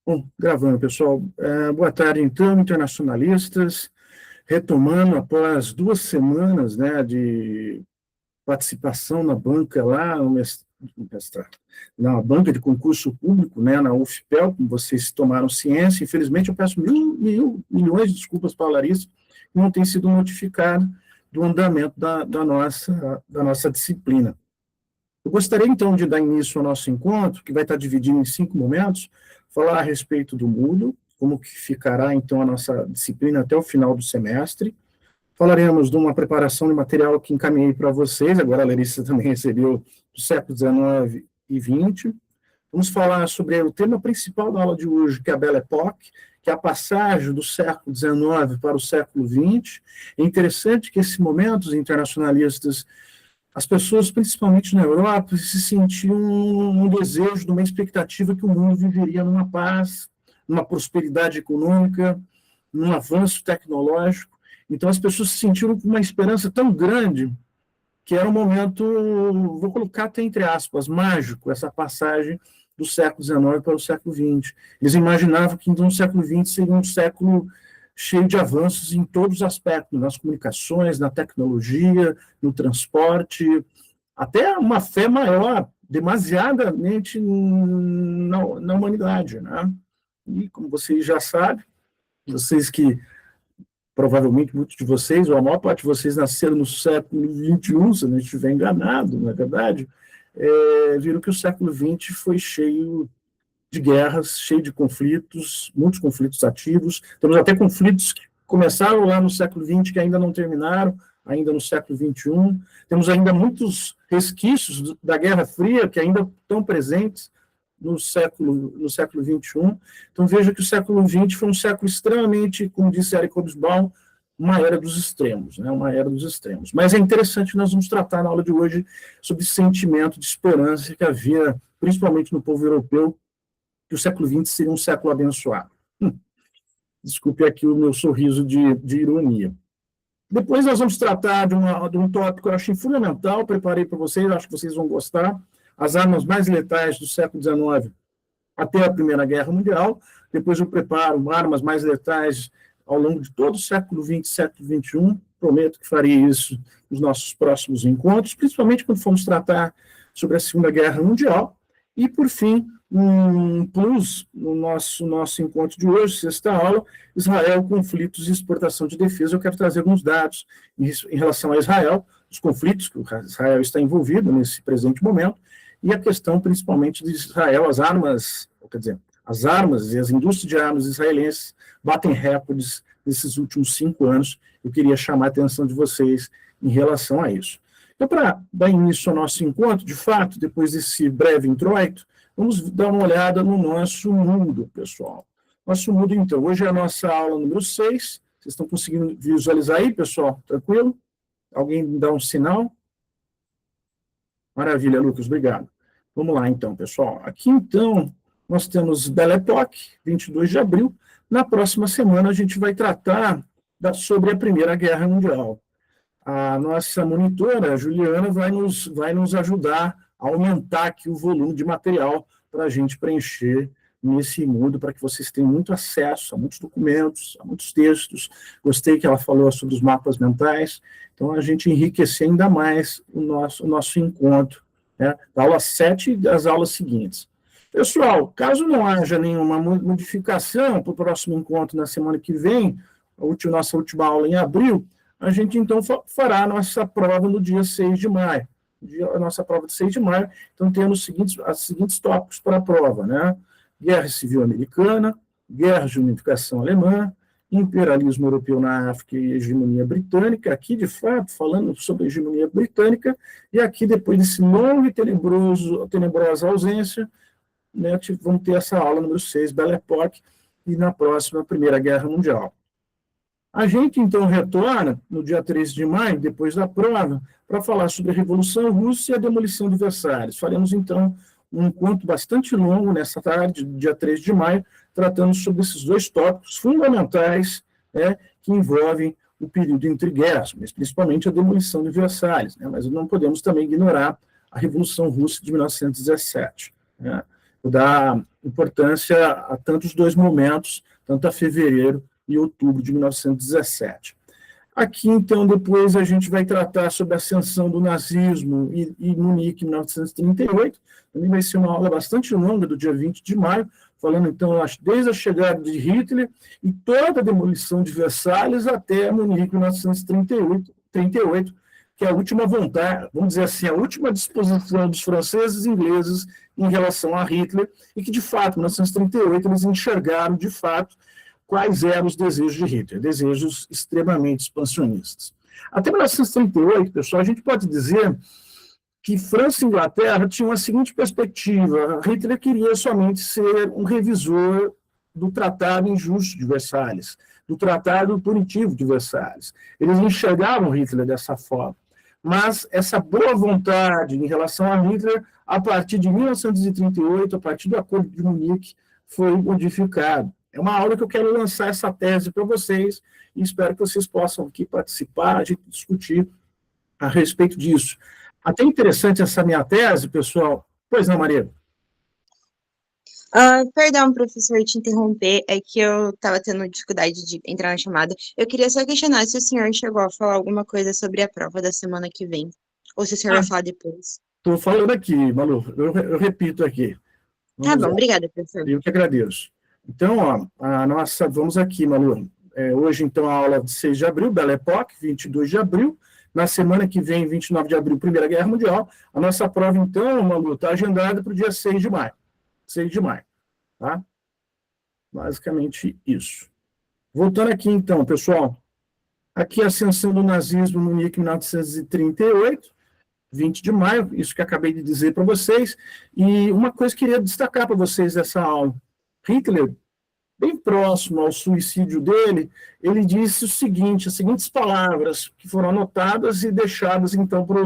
Bom, gravando, pessoal. Boa tarde, então, internacionalistas. Retomando após 2 semanas, né, de participação na banca lá, na banca de concurso público, né, na UFPEL, como vocês tomaram ciência. Infelizmente, eu peço milhões de desculpas para a Larissa, que não tem sido notificado do andamento da nossa disciplina. Eu gostaria, então, de dar início ao nosso encontro, que vai estar dividido em 5 momentos, falar a respeito do Moodle, como que ficará, então, a nossa disciplina até o final do semestre. Falaremos de uma preparação de material que encaminhei para vocês, agora a Larissa também recebeu do século XIX e XX. Vamos falar sobre o tema principal da aula de hoje, que é a Belle Époque, que é a passagem do século XIX para o século XX. É interessante que, nesse momento, os internacionalistas, as pessoas, principalmente na Europa, se sentiam um desejo, uma expectativa que o mundo viveria numa paz, numa prosperidade econômica, num avanço tecnológico. Então, as pessoas se sentiram com uma esperança tão grande que era um momento, vou colocar até entre aspas, mágico, essa passagem do século XIX para o século XX. Eles imaginavam que, então, o século XX seria um século cheio de avanços em todos os aspectos, nas comunicações, na tecnologia, no transporte, até uma fé maior, demasiadamente na humanidade, né? E, como vocês já sabem, vocês que, provavelmente, muitos de vocês, ou a maior parte de vocês, nasceram no século XXI, se não estiver enganado, não é verdade? Viram que o século XX foi cheio de guerras, cheio de conflitos, muitos conflitos ativos. Temos até conflitos que começaram lá no século XX que ainda não terminaram, ainda no século XXI. Temos ainda muitos resquícios da Guerra Fria que ainda estão presentes no século XXI. Então, veja que o século XX foi um século extremamente, como disse Eric Hobsbawm, uma era dos extremos, né? Uma era dos extremos. Mas é interessante que nós vamos tratar na aula de hoje sobre esse sentimento de esperança que havia, principalmente no povo europeu, que o século XX seria um século abençoado. Desculpe aqui o meu sorriso de ironia. Depois nós vamos tratar de um tópico que eu achei fundamental, preparei para vocês, acho que vocês vão gostar, as armas mais letais do século XIX até a Primeira Guerra Mundial. Depois eu preparo armas mais letais ao longo de todo o século XX, século XXI. Prometo que farei isso nos nossos próximos encontros, principalmente quando formos tratar sobre a Segunda Guerra Mundial. E, por fim, um plus no nosso encontro de hoje, sexta aula, Israel, conflitos e exportação de defesa. Eu quero trazer alguns dados em relação a Israel, os conflitos que Israel está envolvido nesse presente momento, e a questão principalmente de Israel, as armas e as indústrias de armas israelenses batem recordes nesses últimos 5 anos. Eu queria chamar a atenção de vocês em relação a isso. Então, para dar início ao nosso encontro, de fato, depois desse breve introito, vamos dar uma olhada no nosso Moodle, pessoal. Nosso Moodle, então, hoje é a nossa aula número 6. Vocês estão conseguindo visualizar aí, pessoal? Tranquilo? Alguém me dá um sinal? Maravilha, Lucas, obrigado. Vamos lá, então, pessoal. Aqui, então, nós temos Belle Époque, 22 de abril. Na próxima semana, a gente vai tratar sobre a Primeira Guerra Mundial. A nossa monitora, a Juliana, vai nos ajudar a aumentar aqui o volume de material para a gente preencher nesse mundo, para que vocês tenham muito acesso a muitos documentos, a muitos textos. Gostei que ela falou sobre os mapas mentais. Então, a gente enriquecer ainda mais o nosso encontro, né, da aula 7 e das aulas seguintes. Pessoal, caso não haja nenhuma modificação para o próximo encontro na semana que vem, nossa última aula em abril, a gente, então, fará a nossa prova no dia 6 de maio. A nossa prova de 6 de maio, então, temos os seguintes tópicos para a prova, né? Guerra Civil Americana, Guerra de Unificação Alemã, Imperialismo Europeu na África e Hegemonia Britânica, aqui, de fato, falando sobre a hegemonia britânica, e aqui, depois desse longo e tenebrosa ausência, né, vamos ter essa aula número 6, Belle Époque, e na próxima, Primeira Guerra Mundial. A gente, então, retorna no dia 13 de maio, depois da prova, para falar sobre a Revolução Russa e a demolição de Versalhes. Faremos, então, um encontro bastante longo nessa tarde, dia 13 de maio, tratando sobre esses 2 tópicos fundamentais, né, que envolvem o período entre guerras, mas principalmente a demolição de Versalhes, né, mas não podemos também ignorar a Revolução Russa de 1917. Né. dar importância a tantos dois momentos, tanto a fevereiro e outubro de 1917. Aqui, então, depois a gente vai tratar sobre a ascensão do nazismo e Munique, em 1938. Também vai ser uma aula bastante longa, do dia 20 de maio, falando, então, desde a chegada de Hitler e toda a demolição de Versalhes até Munique, em 1938, que é a última vontade, vamos dizer assim, a última disposição dos franceses e ingleses em relação a Hitler, e que, de fato, em 1938, eles enxergaram, de fato, quais eram os desejos de Hitler, desejos extremamente expansionistas. Até 1938, pessoal, a gente pode dizer que França e Inglaterra tinham a seguinte perspectiva: Hitler queria somente ser um revisor do Tratado Injusto de Versalhes, do Tratado Punitivo de Versalhes. Eles enxergavam Hitler dessa forma. Mas essa boa vontade em relação a Hitler, a partir de 1938, a partir do Acordo de Munique, foi modificado. É uma aula que eu quero lançar essa tese para vocês e espero que vocês possam aqui participar, a gente discutir a respeito disso. Até interessante essa minha tese, pessoal. Pois não, Maria? Perdão, professor, te interromper, é que eu estava tendo dificuldade de entrar na chamada. Eu queria só questionar se o senhor chegou a falar alguma coisa sobre a prova da semana que vem, ou se o senhor vai falar depois. Estou falando aqui, Malu, eu repito aqui. Tá bom, obrigada, professor. Eu que agradeço. Então, vamos aqui, Malu. Hoje, então, a aula de 6 de abril, Belle Époque, 22 de abril. Na semana que vem, 29 de abril, Primeira Guerra Mundial. A nossa prova, então, Malu, está agendada para o dia 6 de maio. 6 de maio, tá? Basicamente isso. Voltando aqui, então, pessoal. Aqui a ascensão do nazismo no Munique, 1938, 20 de maio, isso que eu acabei de dizer para vocês. E uma coisa que eu queria destacar para vocês dessa aula. Hitler, bem próximo ao suicídio dele, ele disse o seguinte, as seguintes palavras que foram anotadas e deixadas, então, para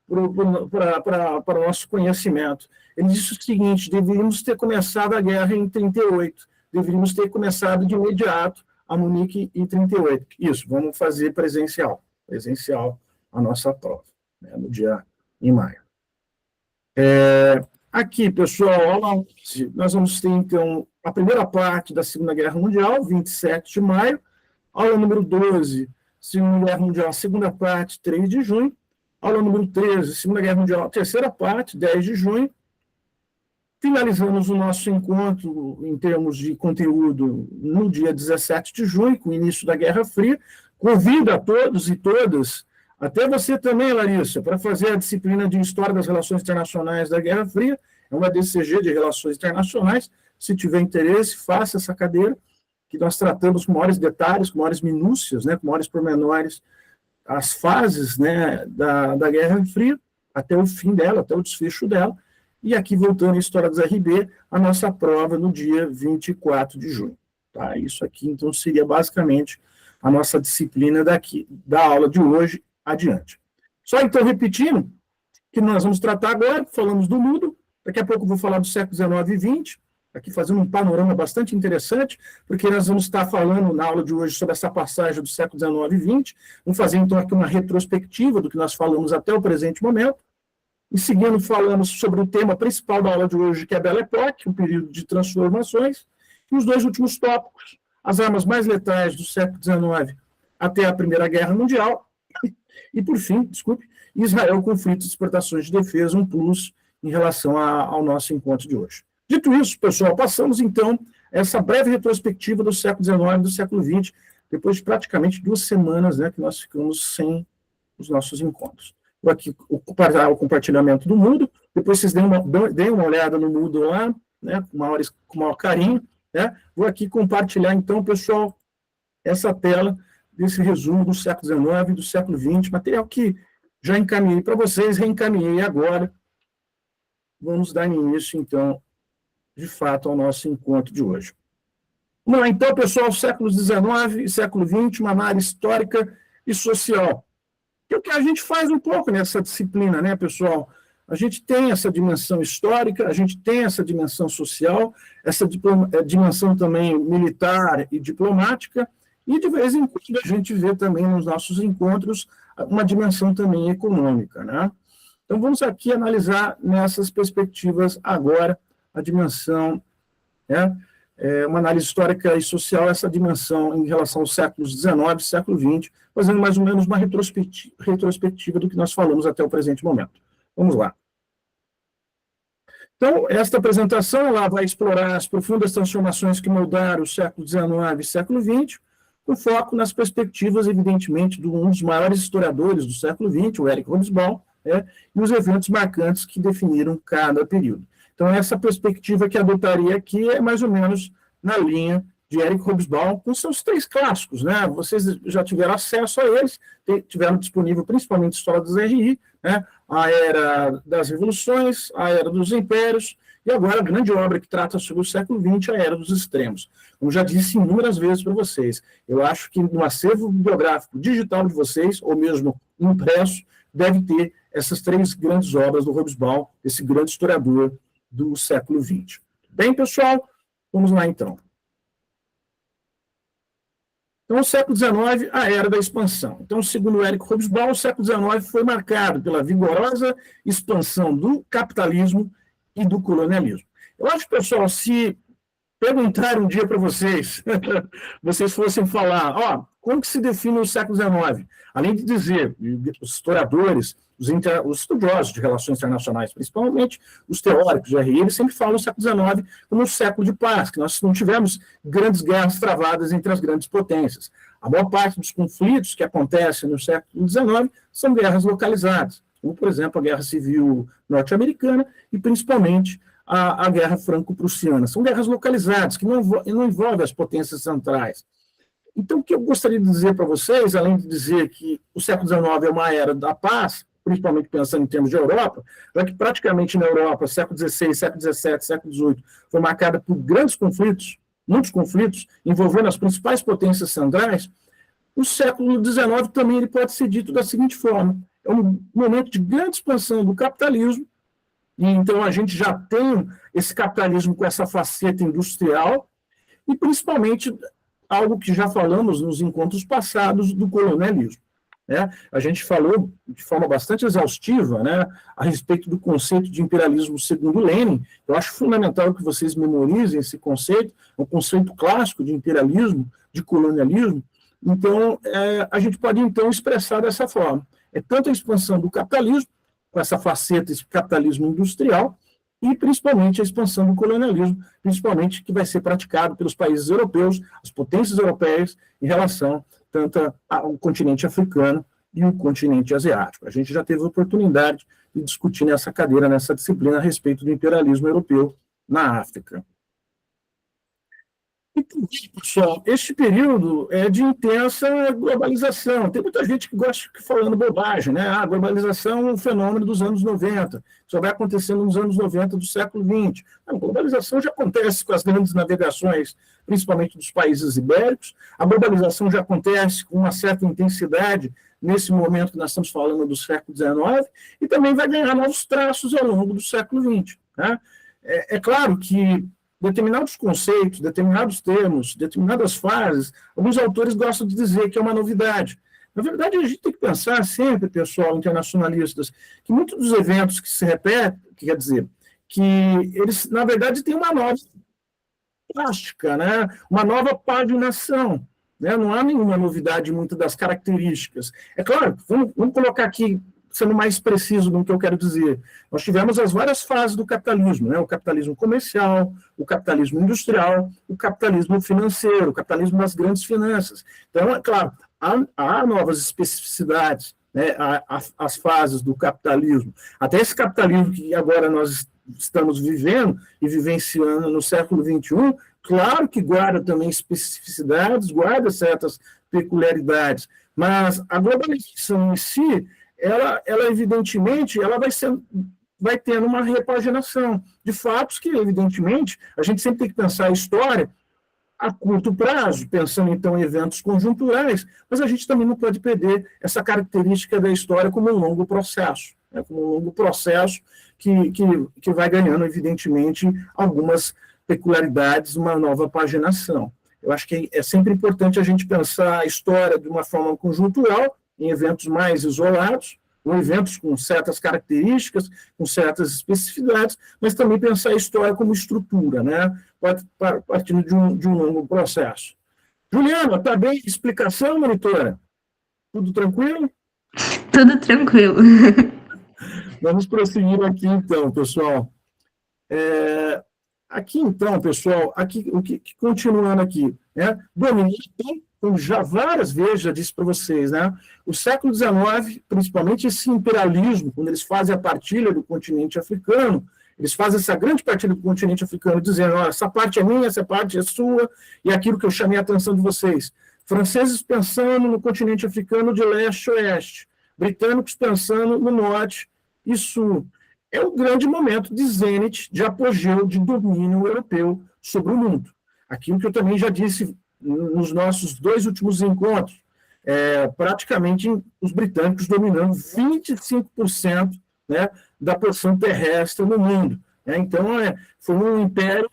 o nosso conhecimento. Ele disse o seguinte: deveríamos ter começado a guerra em 38, deveríamos ter começado de imediato a Munique em 38. Isso, vamos fazer presencial a nossa prova, né, no dia em maio. Aqui, pessoal, nós vamos ter, então, a primeira parte da Segunda Guerra Mundial, 27 de maio, aula número 12, Segunda Guerra Mundial, segunda parte, 3 de junho, aula número 13, Segunda Guerra Mundial, terceira parte, 10 de junho. Finalizamos o nosso encontro, em termos de conteúdo, no dia 17 de junho, com o início da Guerra Fria. Convido a todos e todas, até você também, Larissa, para fazer a disciplina de História das Relações Internacionais da Guerra Fria, é uma DCG de Relações Internacionais. Se tiver interesse, faça essa cadeira, que nós tratamos com maiores detalhes, com maiores minúcias, né, com maiores pormenores, as fases, né, da Guerra Fria, até o fim dela, até o desfecho dela. E aqui, voltando à História dos RB, a nossa prova no dia 24 de junho. Tá? Isso aqui, então, seria basicamente a nossa disciplina da aula de hoje adiante. Só, então, repetindo, que nós vamos tratar agora, falamos do mundo, daqui a pouco eu vou falar do século XIX e XX, aqui fazendo um panorama bastante interessante, porque nós vamos estar falando na aula de hoje sobre essa passagem do século XIX e XX, vamos fazer, então, aqui uma retrospectiva do que nós falamos até o presente momento. Em seguida, falamos sobre o tema principal da aula de hoje, que é a Belle Époque, um período de transformações, e os dois últimos tópicos, as armas mais letais do século XIX até a Primeira Guerra Mundial, e, por fim, Israel, conflitos e exportações de defesa, um plus em relação ao nosso encontro de hoje. Dito isso, pessoal, passamos, então, essa breve retrospectiva do século XIX e do século XX, depois de praticamente 2 semanas, né, que nós ficamos sem os nossos encontros. Vou aqui o compartilhamento do Moodle, depois vocês deem uma olhada no Moodle lá, né, com maior carinho, né. Vou aqui compartilhar, então, pessoal, essa tela desse resumo do século XIX e do século XX, material que já encaminhei para vocês, reencaminhei agora. Vamos dar início, então, de fato, ao nosso encontro de hoje. Vamos lá, então, pessoal, séculos XIX e século XX, uma análise histórica e social. Que é o que a gente faz um pouco nessa disciplina, né, pessoal? A gente tem essa dimensão histórica, a gente tem essa dimensão social, essa dimensão também militar e diplomática, e de vez em quando a gente vê também nos nossos encontros uma dimensão também econômica, né? Então vamos aqui analisar nessas perspectivas agora a dimensão, né, uma análise histórica e social, essa dimensão em relação aos séculos XIX e século XX, fazendo mais ou menos uma retrospectiva do que nós falamos até o presente momento. Vamos lá. Então, esta apresentação ela vai explorar as profundas transformações que moldaram o século XIX e século XX, com foco nas perspectivas, evidentemente, de um dos maiores historiadores do século XX, o Eric Hobsbawm, né, e os eventos marcantes que definiram cada período. Então, essa perspectiva que adotaria aqui é mais ou menos na linha de Eric Hobsbawm, com seus 3 clássicos, né? Vocês já tiveram acesso a eles, tiveram disponível principalmente História dos RI, né? A Era das Revoluções, a Era dos Impérios, e agora a grande obra que trata sobre o século XX, a Era dos Extremos. Como já disse inúmeras vezes para vocês, eu acho que no acervo bibliográfico digital de vocês, ou mesmo impresso, deve ter essas 3 grandes obras do Hobsbawm, esse grande historiador do século XX. Bem, pessoal, vamos lá então. Então, o século XIX, a era da expansão. Então, segundo Eric Hobsbawm, o século XIX foi marcado pela vigorosa expansão do capitalismo e do colonialismo. Eu acho, pessoal, se perguntar um dia para vocês, vocês fossem falar, como que se define o século XIX? Além de dizer, os historiadores, os estudiosos de relações internacionais, principalmente os teóricos de RI, eles sempre falam o século XIX como um século de paz, que nós não tivemos grandes guerras travadas entre as grandes potências. A maior parte dos conflitos que acontecem no século XIX são guerras localizadas, como, por exemplo, a Guerra Civil Norte-Americana e, principalmente, a Guerra Franco-Prussiana. São guerras localizadas, que não envolvem as potências centrais. Então, o que eu gostaria de dizer para vocês, além de dizer que o século XIX é uma era da paz, principalmente pensando em termos de Europa, já que praticamente na Europa, século XVI, século XVII, século XVIII, foi marcada por grandes conflitos, muitos conflitos, envolvendo as principais potências centrais, o século XIX também ele pode ser dito da seguinte forma: é um momento de grande expansão do capitalismo, e então a gente já tem esse capitalismo com essa faceta industrial, e principalmente algo que já falamos nos encontros passados do colonialismo. Né? A gente falou de forma bastante exaustiva, né, a respeito do conceito de imperialismo segundo Lenin. Eu acho fundamental que vocês memorizem esse conceito, é um conceito clássico de imperialismo, de colonialismo. Então, a gente pode, então, expressar dessa forma. É tanto a expansão do capitalismo, com essa faceta, esse capitalismo industrial, e principalmente a expansão do colonialismo, principalmente que vai ser praticado pelos países europeus, as potências europeias, em relação tanto ao continente africano e o continente asiático. A gente já teve a oportunidade de discutir nessa cadeira, nessa disciplina, a respeito do imperialismo europeu na África. E, pessoal, este período é de intensa globalização. Tem muita gente que gosta de falando bobagem, né? A globalização é um fenômeno dos anos 90, só vai acontecendo nos anos 90 do século XX. A globalização já acontece com as grandes navegações, principalmente dos países ibéricos. A globalização já acontece com uma certa intensidade nesse momento que nós estamos falando do século XIX, e também vai ganhar novos traços ao longo do século XX. Né? É claro que determinados conceitos, determinados termos, determinadas fases, alguns autores gostam de dizer que é uma novidade. Na verdade, a gente tem que pensar sempre, pessoal, internacionalistas, que muitos dos eventos que se repetem, quer dizer, que eles, na verdade, têm uma nova plástica, né? Uma nova paginação. Né? Não há nenhuma novidade em muitas das características. É claro, vamos colocar aqui, sendo mais preciso no que eu quero dizer, nós tivemos as várias fases do capitalismo, né? O capitalismo comercial, o capitalismo industrial, o capitalismo financeiro, o capitalismo das grandes finanças. Então, é claro, há novas especificidades, né? As fases do capitalismo. Até esse capitalismo que agora nós estamos vivendo e vivenciando no século XXI, claro que guarda também especificidades, guarda certas peculiaridades, mas a globalização em si, ela evidentemente, ela vai tendo uma repaginação de fatos que, evidentemente, a gente sempre tem que pensar a história a curto prazo, pensando, então, em eventos conjunturais, mas a gente também não pode perder essa característica da história como um longo processo, né, como um longo processo que vai ganhando, evidentemente, algumas peculiaridades, uma nova paginação. Eu acho que é sempre importante a gente pensar a história de uma forma conjuntural, em eventos mais isolados, com eventos com certas características, com certas especificidades, mas também pensar a história como estrutura, né? Partindo de um longo processo. Juliana, está bem? Explicação, monitora? Tudo tranquilo? Tudo tranquilo. Vamos prosseguir aqui, então, pessoal. Aqui, então, pessoal, continuando aqui, né? Domínio, como já várias vezes já disse para vocês, né? O século XIX, principalmente esse imperialismo, quando eles fazem a partilha do continente africano, eles fazem essa grande partilha do continente africano, dizendo, olha, essa parte é minha, essa parte é sua, e aquilo que eu chamei a atenção de vocês. Franceses pensando no continente africano de leste a oeste, britânicos pensando no norte e sul. É um grande momento de zênite, de apogeu, de domínio europeu sobre o mundo. Aquilo que eu também já disse nos nossos 2 últimos encontros, praticamente os britânicos dominando 25%, né, da porção terrestre no mundo. Então, foi um império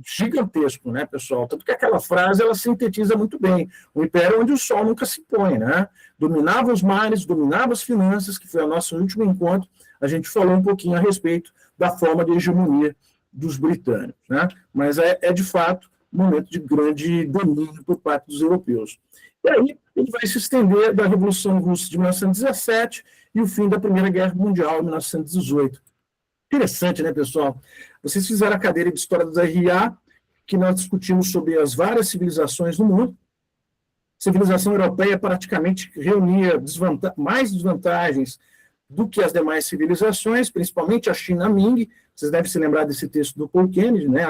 gigantesco, né, pessoal? Tanto que aquela frase, ela sintetiza muito bem. O império onde o sol nunca se põe, né? Dominava os mares, dominava as finanças, que foi o nosso último encontro. A gente falou um pouquinho a respeito da forma de hegemonia dos britânicos, né? Mas de fato, um momento de grande domínio por parte dos europeus. E aí, ele vai se estender da Revolução Russa de 1917 e o fim da Primeira Guerra Mundial, em 1918. Interessante, né, pessoal? Vocês fizeram a cadeira de História da RA, que nós discutimos sobre as várias civilizações do mundo. A civilização europeia praticamente reunia mais desvantagens do que as demais civilizações, principalmente a China Ming. Vocês devem se lembrar desse texto do Paul Kennedy, né,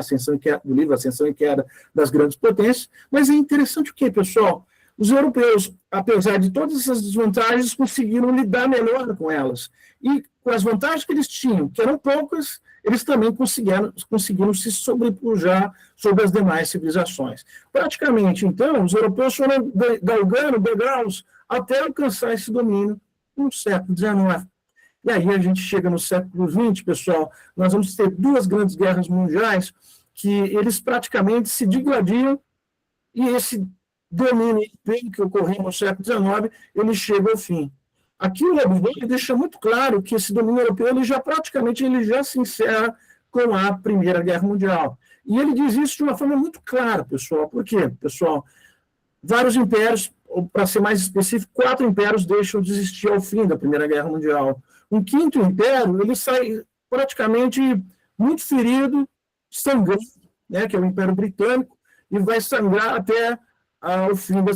do livro Ascensão e Queda das Grandes Potências. Mas é interessante o quê, pessoal? Os europeus, apesar de todas essas desvantagens, conseguiram lidar melhor com elas. E com as vantagens que eles tinham, que eram poucas, eles também conseguiram se sobrepujar sobre as demais civilizações. Praticamente, então, os europeus foram galgando degraus até alcançar esse domínio no século XIX. E aí a gente chega no século XX, pessoal, nós vamos ter 2 grandes guerras mundiais que eles praticamente se digladiam e esse domínio que ocorreu no século XIX, ele chega ao fim. Aqui o Leibniz deixa muito claro que esse domínio europeu ele já se encerra com a Primeira Guerra Mundial. E ele diz isso de uma forma muito clara, pessoal. Por quê, pessoal? Vários impérios, para ser mais específico, 4 impérios deixam de existir ao fim da Primeira Guerra Mundial. Um 5º império, ele sai praticamente muito ferido, sangrando, né, que é o Império Britânico, e vai sangrar até ao fim da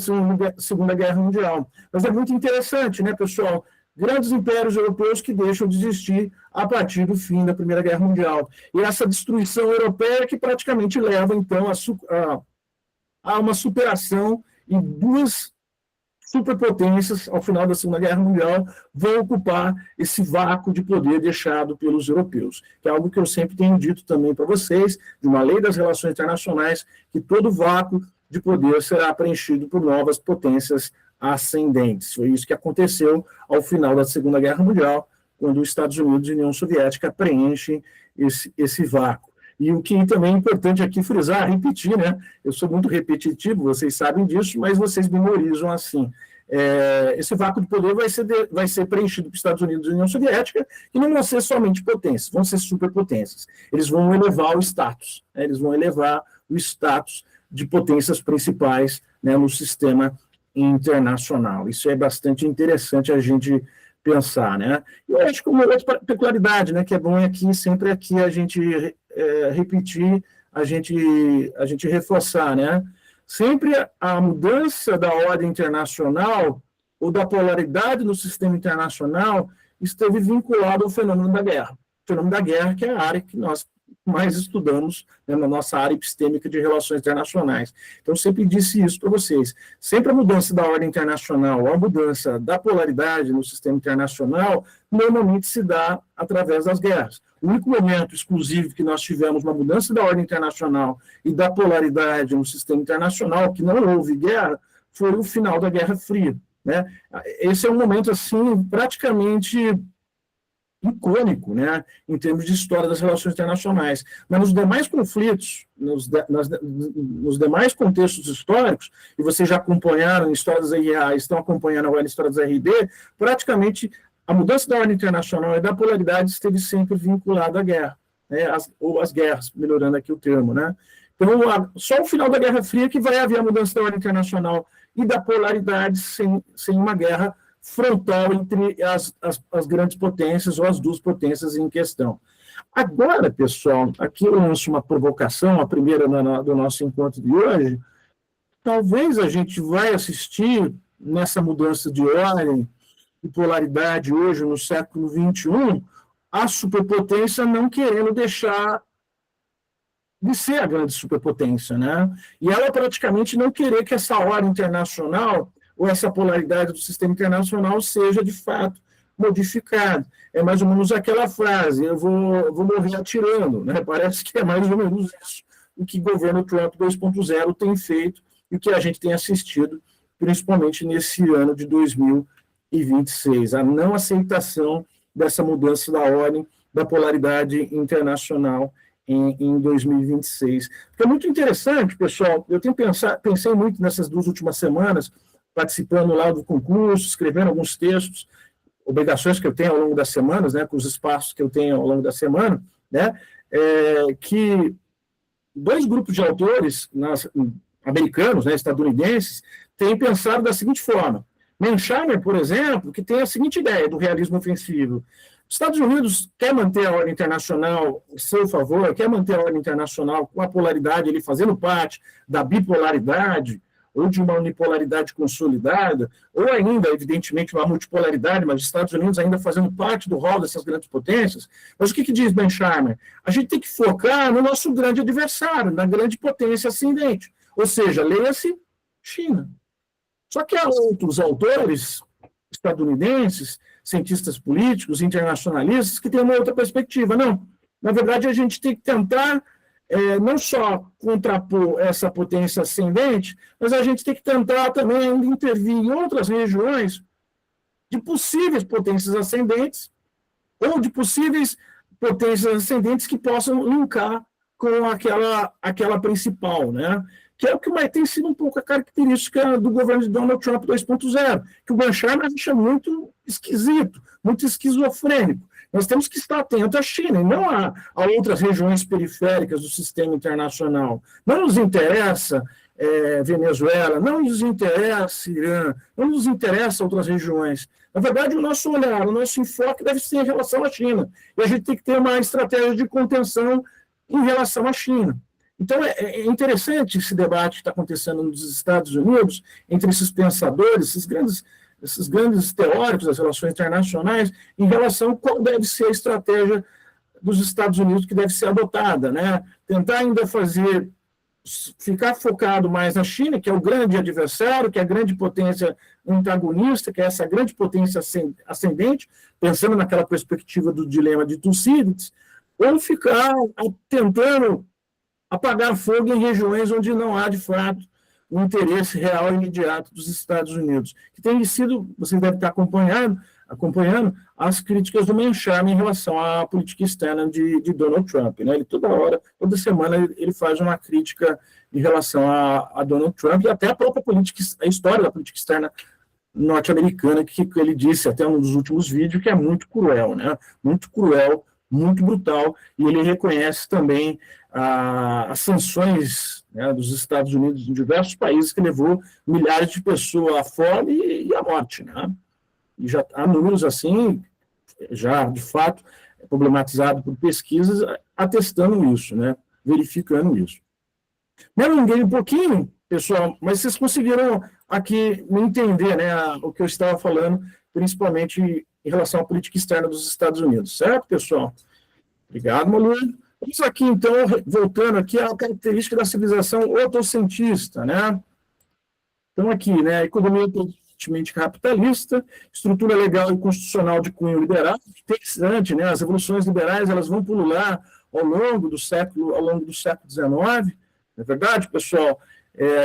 Segunda Guerra Mundial. Mas é muito interessante, né, pessoal? Grandes impérios europeus que deixam de existir a partir do fim da Primeira Guerra Mundial. E essa destruição europeia que praticamente leva, então, a uma superação e 2 superpotências, ao final da Segunda Guerra Mundial, vão ocupar esse vácuo de poder deixado pelos europeus, que é algo que eu sempre tenho dito também para vocês, de uma lei das relações internacionais, que todo vácuo de poder será preenchido por novas potências ascendentes. Foi isso que aconteceu ao final da Segunda Guerra Mundial, quando os Estados Unidos e a União Soviética preenchem esse vácuo. E o que também é importante aqui frisar, repetir, né? Eu sou muito repetitivo, vocês sabem disso, mas vocês memorizam assim. Esse vácuo de poder vai ser preenchido pelos Estados Unidos e União Soviética, e não vão ser somente potências, vão ser superpotências. Eles vão elevar o status, né? Eles vão elevar o status de potências principais, né, no sistema internacional. Isso é bastante interessante a gente pensar, né? Eu acho que uma outra peculiaridade, né, que é bom aqui, sempre aqui a gente repetir, a gente reforçar, né? Sempre a mudança da ordem internacional ou da polaridade no sistema internacional esteve vinculado ao fenômeno da guerra. O fenômeno da guerra, que é a área que nós mais estudamos, né, na nossa área epistêmica de relações internacionais. Então, sempre disse isso para vocês. Sempre a mudança da ordem internacional, a mudança da polaridade no sistema internacional, normalmente se dá através das guerras. O único momento exclusivo que nós tivemos uma mudança da ordem internacional e da polaridade no sistema internacional, que não houve guerra, foi o final da Guerra Fria, né? Esse é um momento, assim, praticamente icônico, né, em termos de história das relações internacionais. Mas nos demais conflitos, nos demais contextos históricos, e vocês já acompanharam a história das RA, estão acompanhando agora a história das RD, praticamente a mudança da ordem internacional e da polaridade esteve sempre vinculada à guerra, né, ou às guerras, melhorando aqui o termo, né. Então, só o final da Guerra Fria que vai haver a mudança da ordem internacional e da polaridade sem uma guerra frontal entre as grandes potências ou as duas potências em questão. Agora, pessoal, aqui eu lanço uma provocação, a primeira do nosso encontro de hoje. Talvez a gente vai assistir nessa mudança de ordem e polaridade hoje, no século XXI, a superpotência não querendo deixar de ser a grande superpotência, né? E ela praticamente não querer que essa ordem internacional ou essa polaridade do sistema internacional seja, de fato, modificada. É mais ou menos aquela frase, eu vou morrer atirando, né? Parece que é mais ou menos isso o que o governo Trump 2.0 tem feito e o que a gente tem assistido, principalmente nesse ano de 2026, a não aceitação dessa mudança da ordem da polaridade internacional em 2026. É muito interessante, pessoal, eu pensei muito nessas 2 últimas semanas, participando lá do concurso, escrevendo alguns textos, obrigações que eu tenho ao longo das semanas, né, com os espaços que eu tenho ao longo da semana, né, que 2 grupos de autores americanos, né, estadunidenses, têm pensado da seguinte forma. Mearsheimer, por exemplo, que tem a seguinte ideia do realismo ofensivo. Os Estados Unidos quer manter a ordem internacional em seu favor, quer manter a ordem internacional com a polaridade, ele fazendo parte da bipolaridade, ou de uma unipolaridade consolidada, ou ainda, evidentemente, uma multipolaridade, mas os Estados Unidos ainda fazendo parte do rol dessas grandes potências. Mas o que diz Mearsheimer? A gente tem que focar no nosso grande adversário, na grande potência ascendente, ou seja, leia-se China. Só que há outros autores estadunidenses, cientistas políticos, internacionalistas, que têm uma outra perspectiva. Não, na verdade, a gente tem que tentar não só contrapor essa potência ascendente, mas a gente tem que tentar também ainda intervir em outras regiões de possíveis potências ascendentes ou de possíveis potências ascendentes que possam linkar com aquela principal, né? Que é o que tem sido um pouco a característica do governo de Donald Trump 2.0, que o Mearsheimer acha muito esquisito, muito esquizofrênico. Nós temos que estar atentos à China e não a outras regiões periféricas do sistema internacional. Não nos interessa Venezuela, não nos interessa Irã, não nos interessa outras regiões. Na verdade, o nosso olhar, o nosso enfoque deve ser em relação à China. E a gente tem que ter uma estratégia de contenção em relação à China. Então, é interessante esse debate que está acontecendo nos Estados Unidos, entre esses pensadores, esses grandes teóricos das relações internacionais, em relação a qual deve ser a estratégia dos Estados Unidos que deve ser adotada, né? Tentar ainda ficar focado mais na China, que é o grande adversário, que é a grande potência antagonista, que é essa grande potência ascendente, pensando naquela perspectiva do dilema de Thucydides, ou ficar tentando apagar fogo em regiões onde não há, de fato, um interesse real e imediato dos Estados Unidos, que tem sido, você deve estar acompanhando as críticas do Mearsheimer em relação à política externa de Donald Trump, né? Ele toda semana, ele faz uma crítica em relação a Donald Trump e até a própria a história da política externa norte-americana, que ele disse até um dos últimos vídeos, que é muito cruel, né? Muito cruel, muito brutal, e ele reconhece também as sanções, né, dos Estados Unidos em diversos países, que levou milhares de pessoas à fome e à morte, né? E já há números assim, já de fato problematizado por pesquisas, atestando isso, né, verificando isso. Me alonguei um pouquinho, pessoal, mas vocês conseguiram aqui me entender, né, o que eu estava falando, principalmente em relação à política externa dos Estados Unidos, certo, pessoal? Obrigado, Malu. Vamos aqui, então, voltando aqui à característica da civilização otocentista, né? Então, aqui, né, economia predominantemente capitalista, estrutura legal e constitucional de cunho liberal, interessante, né? As revoluções liberais, elas vão pulular ao longo do século XIX, não é verdade, pessoal?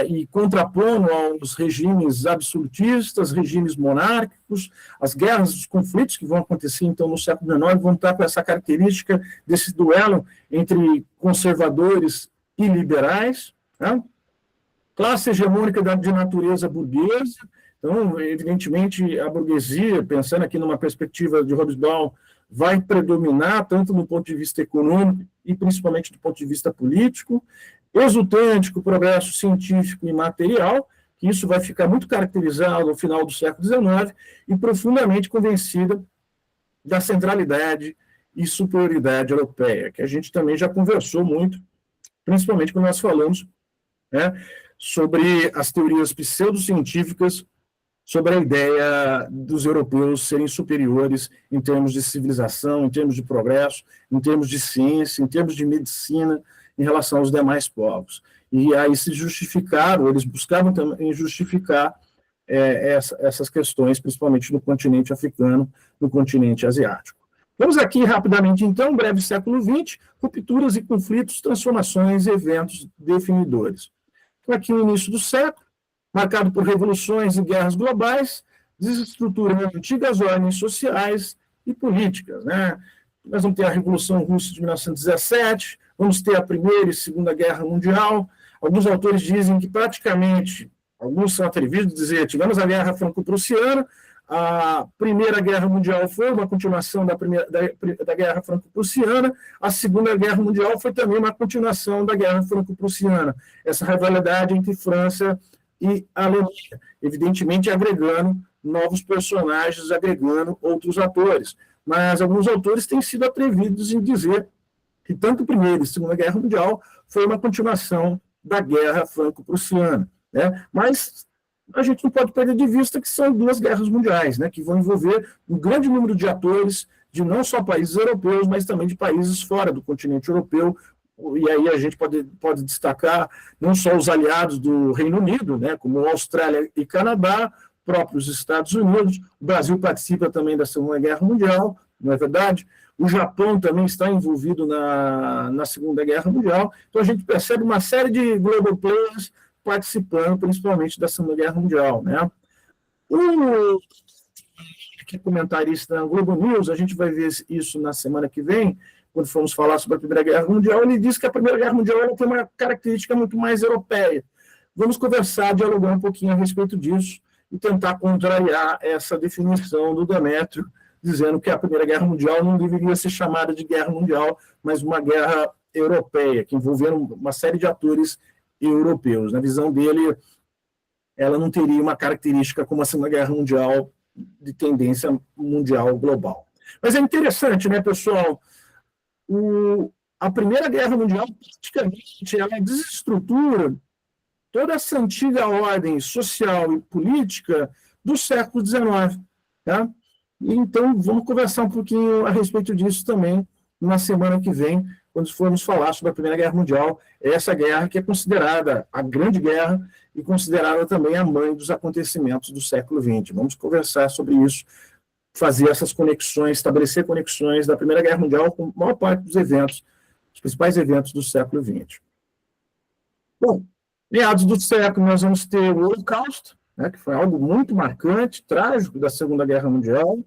e contrapondo aos regimes absolutistas, regimes monárquicos, as guerras, os conflitos que vão acontecer, então, no século XIX, vão estar com essa característica desse duelo entre conservadores e liberais, né? Classe hegemônica de natureza burguesa. Então, evidentemente, a burguesia, pensando aqui numa perspectiva de Hobsbawm, vai predominar tanto do ponto de vista econômico e principalmente do ponto de vista político, exultante com o progresso científico e material, que isso vai ficar muito caracterizado ao final do século XIX, e profundamente convencida da centralidade e superioridade europeia, que a gente também já conversou muito, principalmente quando nós falamos, né, sobre as teorias pseudocientíficas, sobre a ideia dos europeus serem superiores em termos de civilização, em termos de progresso, em termos de ciência, em termos de medicina, em relação aos demais povos. E aí se justificaram, eles buscavam também justificar essas questões, principalmente no continente africano, no continente asiático. Vamos aqui rapidamente, então, um breve século XX, rupturas e conflitos, transformações e eventos definidores. Então, aqui no início do século, marcado por revoluções e guerras globais, desestruturando antigas ordens sociais e políticas, né? Nós vamos ter a Revolução Russa de 1917, vamos ter a Primeira e Segunda Guerra Mundial. Alguns autores dizem que praticamente, alguns são atrevidos a dizer, tivemos a Guerra Franco-Prussiana, a Primeira Guerra Mundial foi uma continuação da Guerra Franco-Prussiana, a Segunda Guerra Mundial foi também uma continuação da Guerra Franco-Prussiana. Essa rivalidade entre França e Alemanha, evidentemente agregando novos personagens, agregando outros atores. Mas alguns autores têm sido atrevidos em dizer que tanto a Primeira e a Segunda Guerra Mundial foi uma continuação da Guerra Franco-Prussiana, né? Mas a gente não pode perder de vista que são duas guerras mundiais, né, que vão envolver um grande número de atores de não só países europeus, mas também de países fora do continente europeu. E aí a gente pode destacar não só os aliados do Reino Unido, né, como Austrália e Canadá, próprios Estados Unidos. O Brasil participa também da Segunda Guerra Mundial, não é verdade? O Japão também está envolvido na Segunda Guerra Mundial. Então a gente percebe uma série de global players participando, principalmente da Segunda Guerra Mundial, né? Que é comentarista na Globo News, a gente vai ver isso na semana que vem, quando formos falar sobre a Primeira Guerra Mundial. Ele diz que a Primeira Guerra Mundial ela tem uma característica muito mais europeia. Vamos conversar, dialogar um pouquinho a respeito disso e tentar contrariar essa definição do Demétrio, dizendo que a Primeira Guerra Mundial não deveria ser chamada de guerra mundial, mas uma guerra europeia, que envolveram uma série de atores europeus. Na visão dele, ela não teria uma característica como a Segunda Guerra Mundial de tendência mundial global. Mas é interessante, né, pessoal? A Primeira Guerra Mundial, praticamente, ela desestrutura toda essa antiga ordem social e política do século XIX. Tá? Então, vamos conversar um pouquinho a respeito disso também na semana que vem, quando formos falar sobre a Primeira Guerra Mundial, essa guerra que é considerada a Grande Guerra e considerada também a mãe dos acontecimentos do século XX. Vamos conversar sobre isso, fazer essas conexões, estabelecer conexões da Primeira Guerra Mundial com a maior parte dos eventos, os principais eventos do século XX. Bom, meados do século nós vamos ter o Holocausto, né, que foi algo muito marcante, trágico da Segunda Guerra Mundial,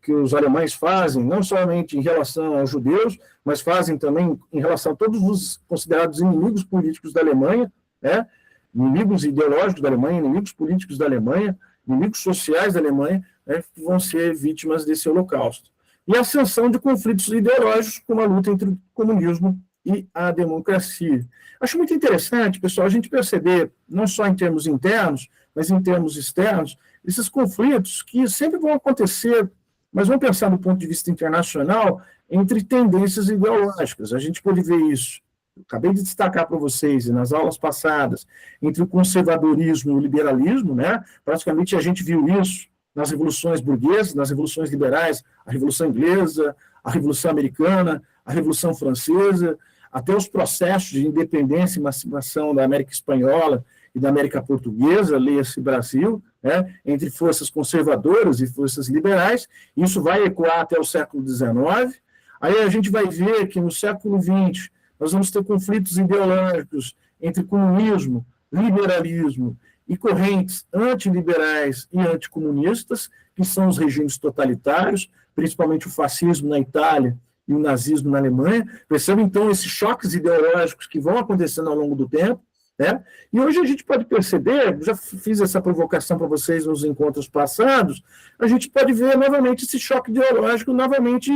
que os alemães fazem, não somente em relação aos judeus, mas fazem também em relação a todos os considerados inimigos políticos da Alemanha, né? Inimigos ideológicos da Alemanha, inimigos políticos da Alemanha, inimigos sociais da Alemanha, né, que vão ser vítimas desse holocausto. E a ascensão de conflitos ideológicos, como a luta entre o comunismo e a democracia. Acho muito interessante, pessoal, a gente perceber, não só em termos internos, mas em termos externos, esses conflitos que sempre vão acontecer, mas vamos pensar do ponto de vista internacional, entre tendências ideológicas. A gente pode ver isso. Eu acabei de destacar para vocês, nas aulas passadas, entre o conservadorismo e o liberalismo, né? Praticamente a gente viu isso nas revoluções burguesas, nas revoluções liberais, a Revolução Inglesa, a Revolução Americana, a Revolução Francesa, até os processos de independência e emancipação da América Espanhola e da América Portuguesa, leia-se Brasil, né, entre forças conservadoras e forças liberais. Isso vai ecoar até o século XIX. Aí a gente vai ver que no século XX nós vamos ter conflitos ideológicos entre comunismo, liberalismo e correntes antiliberais e anticomunistas, que são os regimes totalitários, principalmente o fascismo na Itália e o nazismo na Alemanha. Percebe, então, esses choques ideológicos que vão acontecendo ao longo do tempo, né? E hoje a gente pode perceber, já fiz essa provocação para vocês nos encontros passados, a gente pode ver novamente esse choque ideológico, novamente,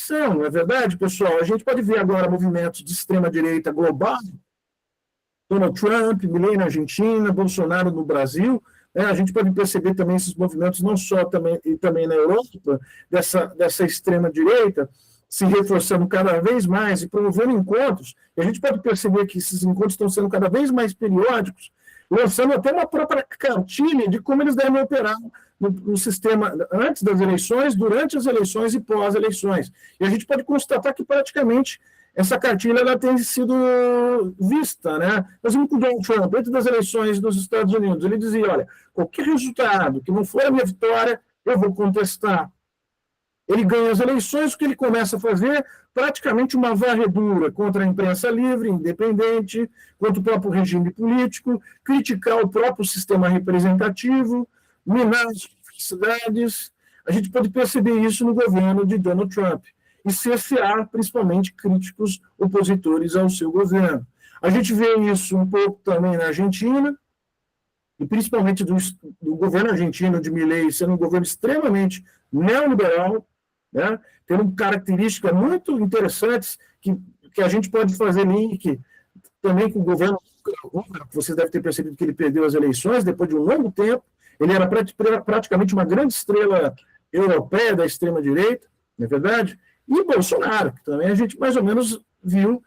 não é verdade, pessoal? A gente pode ver agora movimentos de extrema-direita global, Donald Trump, Milei na Argentina, Bolsonaro no Brasil. A gente pode perceber também esses movimentos, não só também na Europa, dessa extrema-direita, se reforçando cada vez mais e promovendo encontros. E a gente pode perceber que esses encontros estão sendo cada vez mais periódicos, lançando até uma própria cartilha de como eles devem operar no sistema antes das eleições, durante as eleições e pós-eleições. E a gente pode constatar que praticamente essa cartilha ela tem sido vista, né? Por exemplo, o Donald Trump, antes das eleições dos Estados Unidos, ele dizia, olha, qualquer resultado que não for a minha vitória, eu vou contestar. Ele ganha as eleições, o que ele começa a fazer? Praticamente uma varredura contra a imprensa livre, independente, contra o próprio regime político, criticar o próprio sistema representativo, minar as universidades. A gente pode perceber isso no governo de Donald Trump. E cercear, principalmente, críticos opositores ao seu governo. A gente vê isso um pouco também na Argentina, e principalmente do governo argentino de Milei sendo um governo extremamente neoliberal, né? Tendo características muito interessantes que a gente pode fazer link também com o governo, vocês devem ter percebido que ele perdeu as eleições depois de um longo tempo. Ele era praticamente uma grande estrela europeia da extrema-direita, não é verdade? E Bolsonaro, que também a gente mais ou menos viu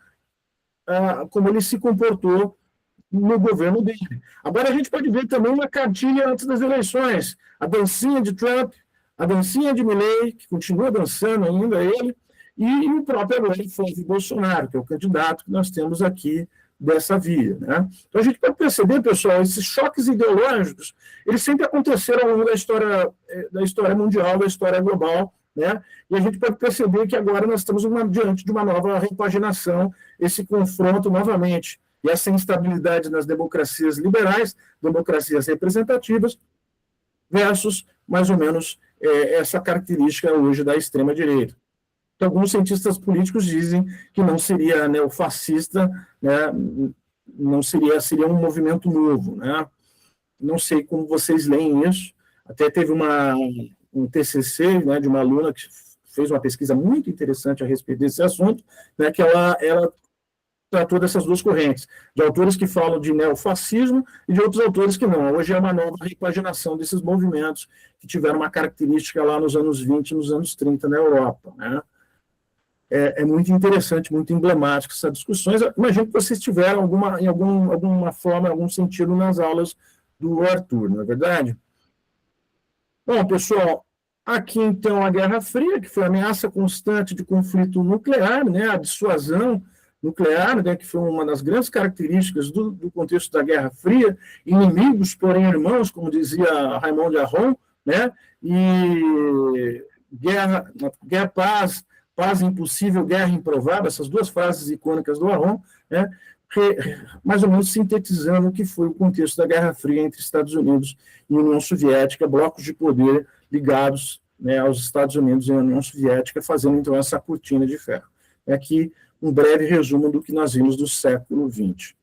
como ele se comportou no governo dele. Agora a gente pode ver também uma cartilha antes das eleições, a dancinha de Trump, a dancinha de Milei, que continua dançando ainda ele, e o próprio agora Flávio Bolsonaro, que é o candidato que nós temos aqui dessa via, né? Então a gente pode perceber, pessoal, esses choques ideológicos, eles sempre aconteceram ao longo da história mundial, da história global, né? E a gente pode perceber que agora nós estamos diante de uma nova repaginação, esse confronto novamente, e essa instabilidade nas democracias liberais, democracias representativas, versus, mais ou menos, essa característica hoje da extrema-direita. Então, alguns cientistas políticos dizem que não seria neofascista, né, não seria um movimento novo, né? Não sei como vocês leem isso. Até teve um TCC, né, de uma aluna que fez uma pesquisa muito interessante a respeito desse assunto, né, que ela tratou dessas duas correntes, de autores que falam de neofascismo e de outros autores que não. Hoje é uma nova repaginação desses movimentos que tiveram uma característica lá nos anos 20 e nos anos 30 na Europa, né? É muito interessante, muito emblemático essas discussões. Imagino que vocês tiveram alguma forma, algum sentido nas aulas do Arthur, não é verdade? Bom, pessoal, aqui então a Guerra Fria, que foi a ameaça constante de conflito nuclear, né, a dissuasão nuclear, né, que foi uma das grandes características do contexto da Guerra Fria, inimigos, porém irmãos, como dizia Raymond Aron, né, e paz impossível, guerra improvável, essas duas frases icônicas do Aron, né, mais ou menos sintetizando o que foi o contexto da Guerra Fria entre Estados Unidos e União Soviética, blocos de poder ligados, né, aos Estados Unidos e à União Soviética, fazendo então essa cortina de ferro. Aqui um breve resumo do que nós vimos do século XX.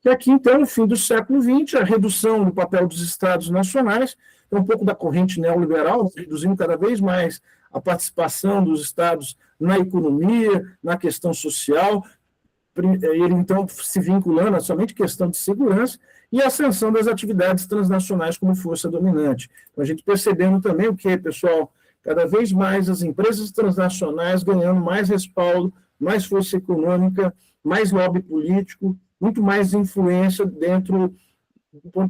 E aqui, então, no fim do século XX, a redução do papel dos Estados nacionais, um pouco da corrente neoliberal, reduzindo cada vez mais a participação dos Estados na economia, na questão social, ele, então, se vinculando a somente questão de segurança e a ascensão das atividades transnacionais como força dominante. Então, a gente percebendo também o que, pessoal, cada vez mais as empresas transnacionais ganhando mais respaldo, mais força econômica, mais lobby político, muito mais influência dentro,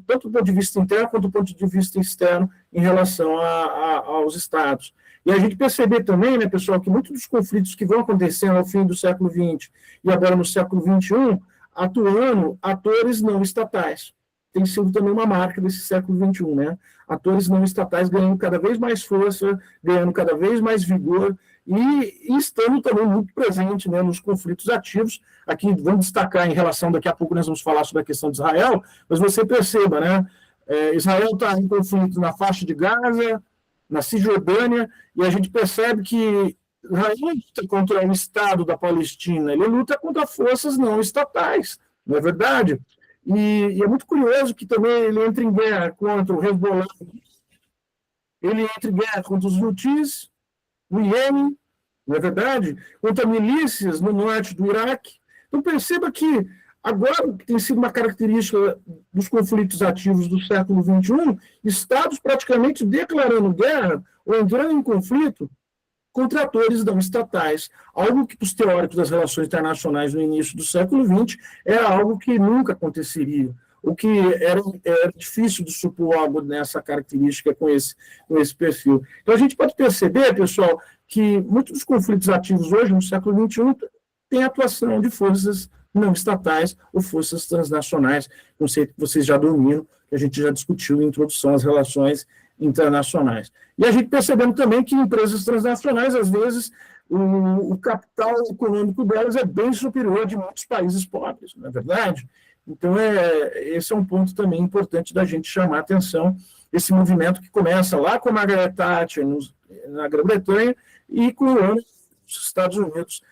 tanto do ponto de vista interno quanto do ponto de vista externo, em relação aos Estados. E a gente perceber também, né, pessoal, que muitos dos conflitos que vão acontecendo ao fim do século XX e agora no século XXI, atuando atores não estatais. Tem sido também uma marca desse século XXI, né? Atores não estatais ganhando cada vez mais força, ganhando cada vez mais vigor e estando também muito presente, né, nos conflitos ativos. Aqui vamos destacar em relação, daqui a pouco nós vamos falar sobre a questão de Israel, mas você perceba, né, Israel está em conflito na faixa de Gaza, na Cisjordânia, e a gente percebe que Israel luta contra o Estado da Palestina, ele luta contra forças não estatais, não é verdade? E é muito curioso que também ele entra em guerra contra o Hezbollah, ele entra em guerra contra os Houthis, no Iêmen, não é verdade? Contra milícias no norte do Iraque. Então, perceba que agora que tem sido uma característica dos conflitos ativos do século XXI, estados praticamente declarando guerra ou entrando em conflito contra atores não estatais, algo que os teóricos das relações internacionais no início do século XX era algo que nunca aconteceria, o que era difícil de supor algo nessa característica com esse perfil. Então, a gente pode perceber, pessoal, que muitos dos conflitos ativos hoje, no século XXI, têm atuação de forças não estatais ou forças transnacionais, conceito que vocês já dominam, que a gente já discutiu na introdução às relações internacionais. E a gente percebendo também que empresas transnacionais, às vezes, o capital econômico delas é bem superior de muitos países pobres, não é verdade? Então, esse é um ponto também importante da gente chamar a atenção, esse movimento que começa lá com a Margaret Thatcher na Grã-Bretanha e com os Estados Unidos,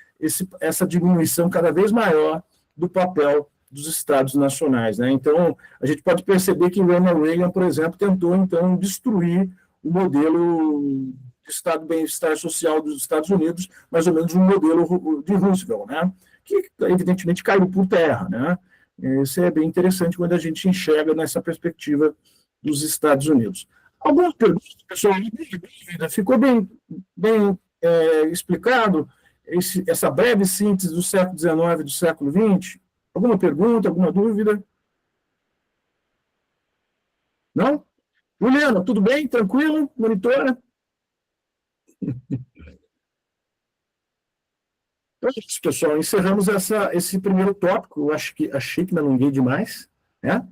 essa diminuição cada vez maior do papel dos Estados nacionais, né? Então, a gente pode perceber que Ronald Reagan, por exemplo, tentou, então, destruir o modelo de Estado bem-estar social dos Estados Unidos, mais ou menos um modelo de Roosevelt, né? Que, evidentemente, caiu por terra, né? Isso é bem interessante quando a gente enxerga nessa perspectiva dos Estados Unidos. Algumas perguntas, pessoal, ficou bem explicado essa breve síntese do século XIX e do século XX? Alguma pergunta, alguma dúvida? Não? Juliana, tudo bem? Tranquilo? Monitora? Então é isso, pessoal. Encerramos esse primeiro tópico. Eu achei que me alonguei demais, né?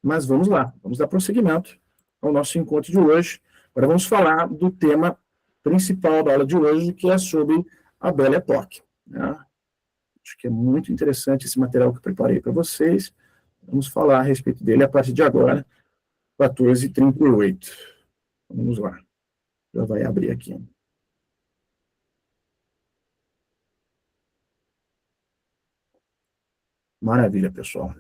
Mas vamos lá, vamos dar prosseguimento ao nosso encontro de hoje. Agora vamos falar do tema principal da aula de hoje, que é sobre a Belle Époque, né? Acho que é muito interessante esse material que eu preparei para vocês. Vamos falar a respeito dele a partir de agora, 14h38. Vamos lá. Já vai abrir aqui. Maravilha, pessoal.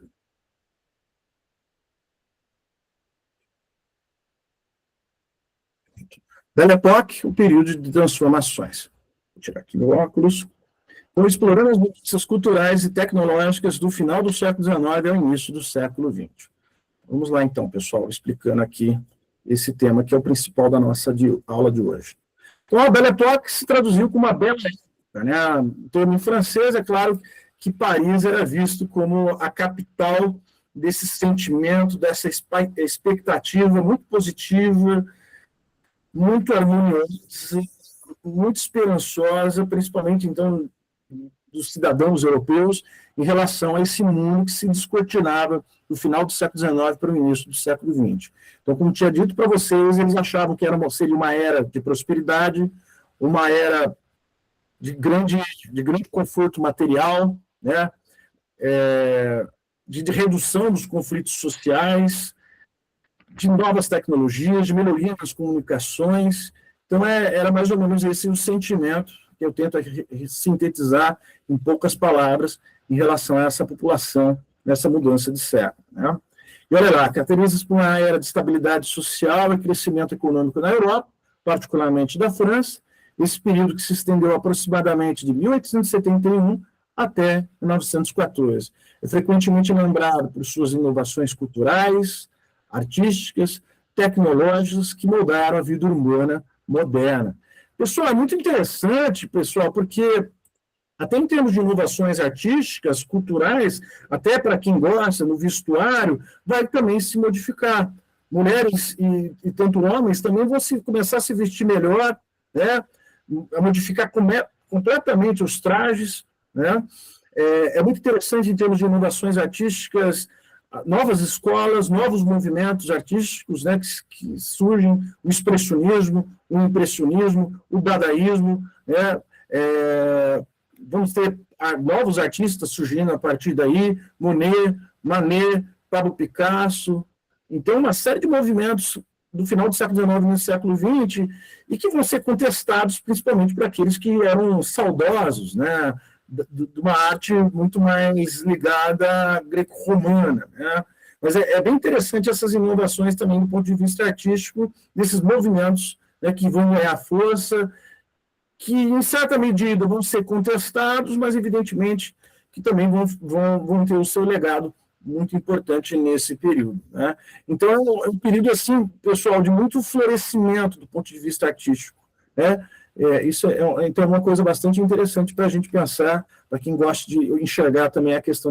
Belle Époque, o período de transformações. Vou tirar aqui meu óculos. Então, explorando as mudanças culturais e tecnológicas do final do século XIX ao início do século XX. Vamos lá, então, pessoal, explicando aqui esse tema que é o principal da nossa aula de hoje. Então, a Belle Époque se traduziu como a Bela Época, né? O termo em francês, é claro que Paris era visto como a capital desse sentimento, dessa expectativa muito positiva, muito harmoniosa, muito esperançosa, principalmente, então, dos cidadãos europeus em relação a esse mundo que se descortinava do final do século XIX para o início do século XX. Então, como tinha dito para vocês, eles achavam que seria uma era de prosperidade, uma era de grande conforto material, né? De redução dos conflitos sociais, de novas tecnologias, de melhoria nas comunicações. Então, era mais ou menos esse o sentimento que eu tento sintetizar em poucas palavras em relação a essa população, nessa mudança de século, né? E olha lá, caracteriza-se por uma era de estabilidade social e crescimento econômico na Europa, particularmente da França, esse período que se estendeu aproximadamente de 1871 até 1914. É frequentemente lembrado por suas inovações culturais, artísticas, tecnológicas que moldaram a vida urbana moderna. Pessoal, é muito interessante, pessoal, porque até em termos de inovações artísticas, culturais, até para quem gosta, no vestuário, vai também se modificar. Mulheres e tanto homens também vão começar a se vestir melhor, né? A modificar completamente os trajes, né? É muito interessante em termos de inovações artísticas, novas escolas, novos movimentos artísticos, né, que surgem, o expressionismo, o impressionismo, o dadaísmo, né? Vamos ter novos artistas surgindo a partir daí, Monet, Manet, Pablo Picasso. Então, uma série de movimentos do final do século XIX e no século XX, e que vão ser contestados principalmente por aqueles que eram saudosos, né, de uma arte muito mais ligada à greco-romana, né? Mas é bem interessante essas inovações também do ponto de vista artístico, desses movimentos, né, que vão ganhar força, que, em certa medida, vão ser contestados, mas, evidentemente, que também vão ter o seu legado muito importante nesse período, né? Então, é um período, assim, pessoal, de muito florescimento do ponto de vista artístico, né? Isso então, é uma coisa bastante interessante para a gente pensar, para quem gosta de enxergar também a questão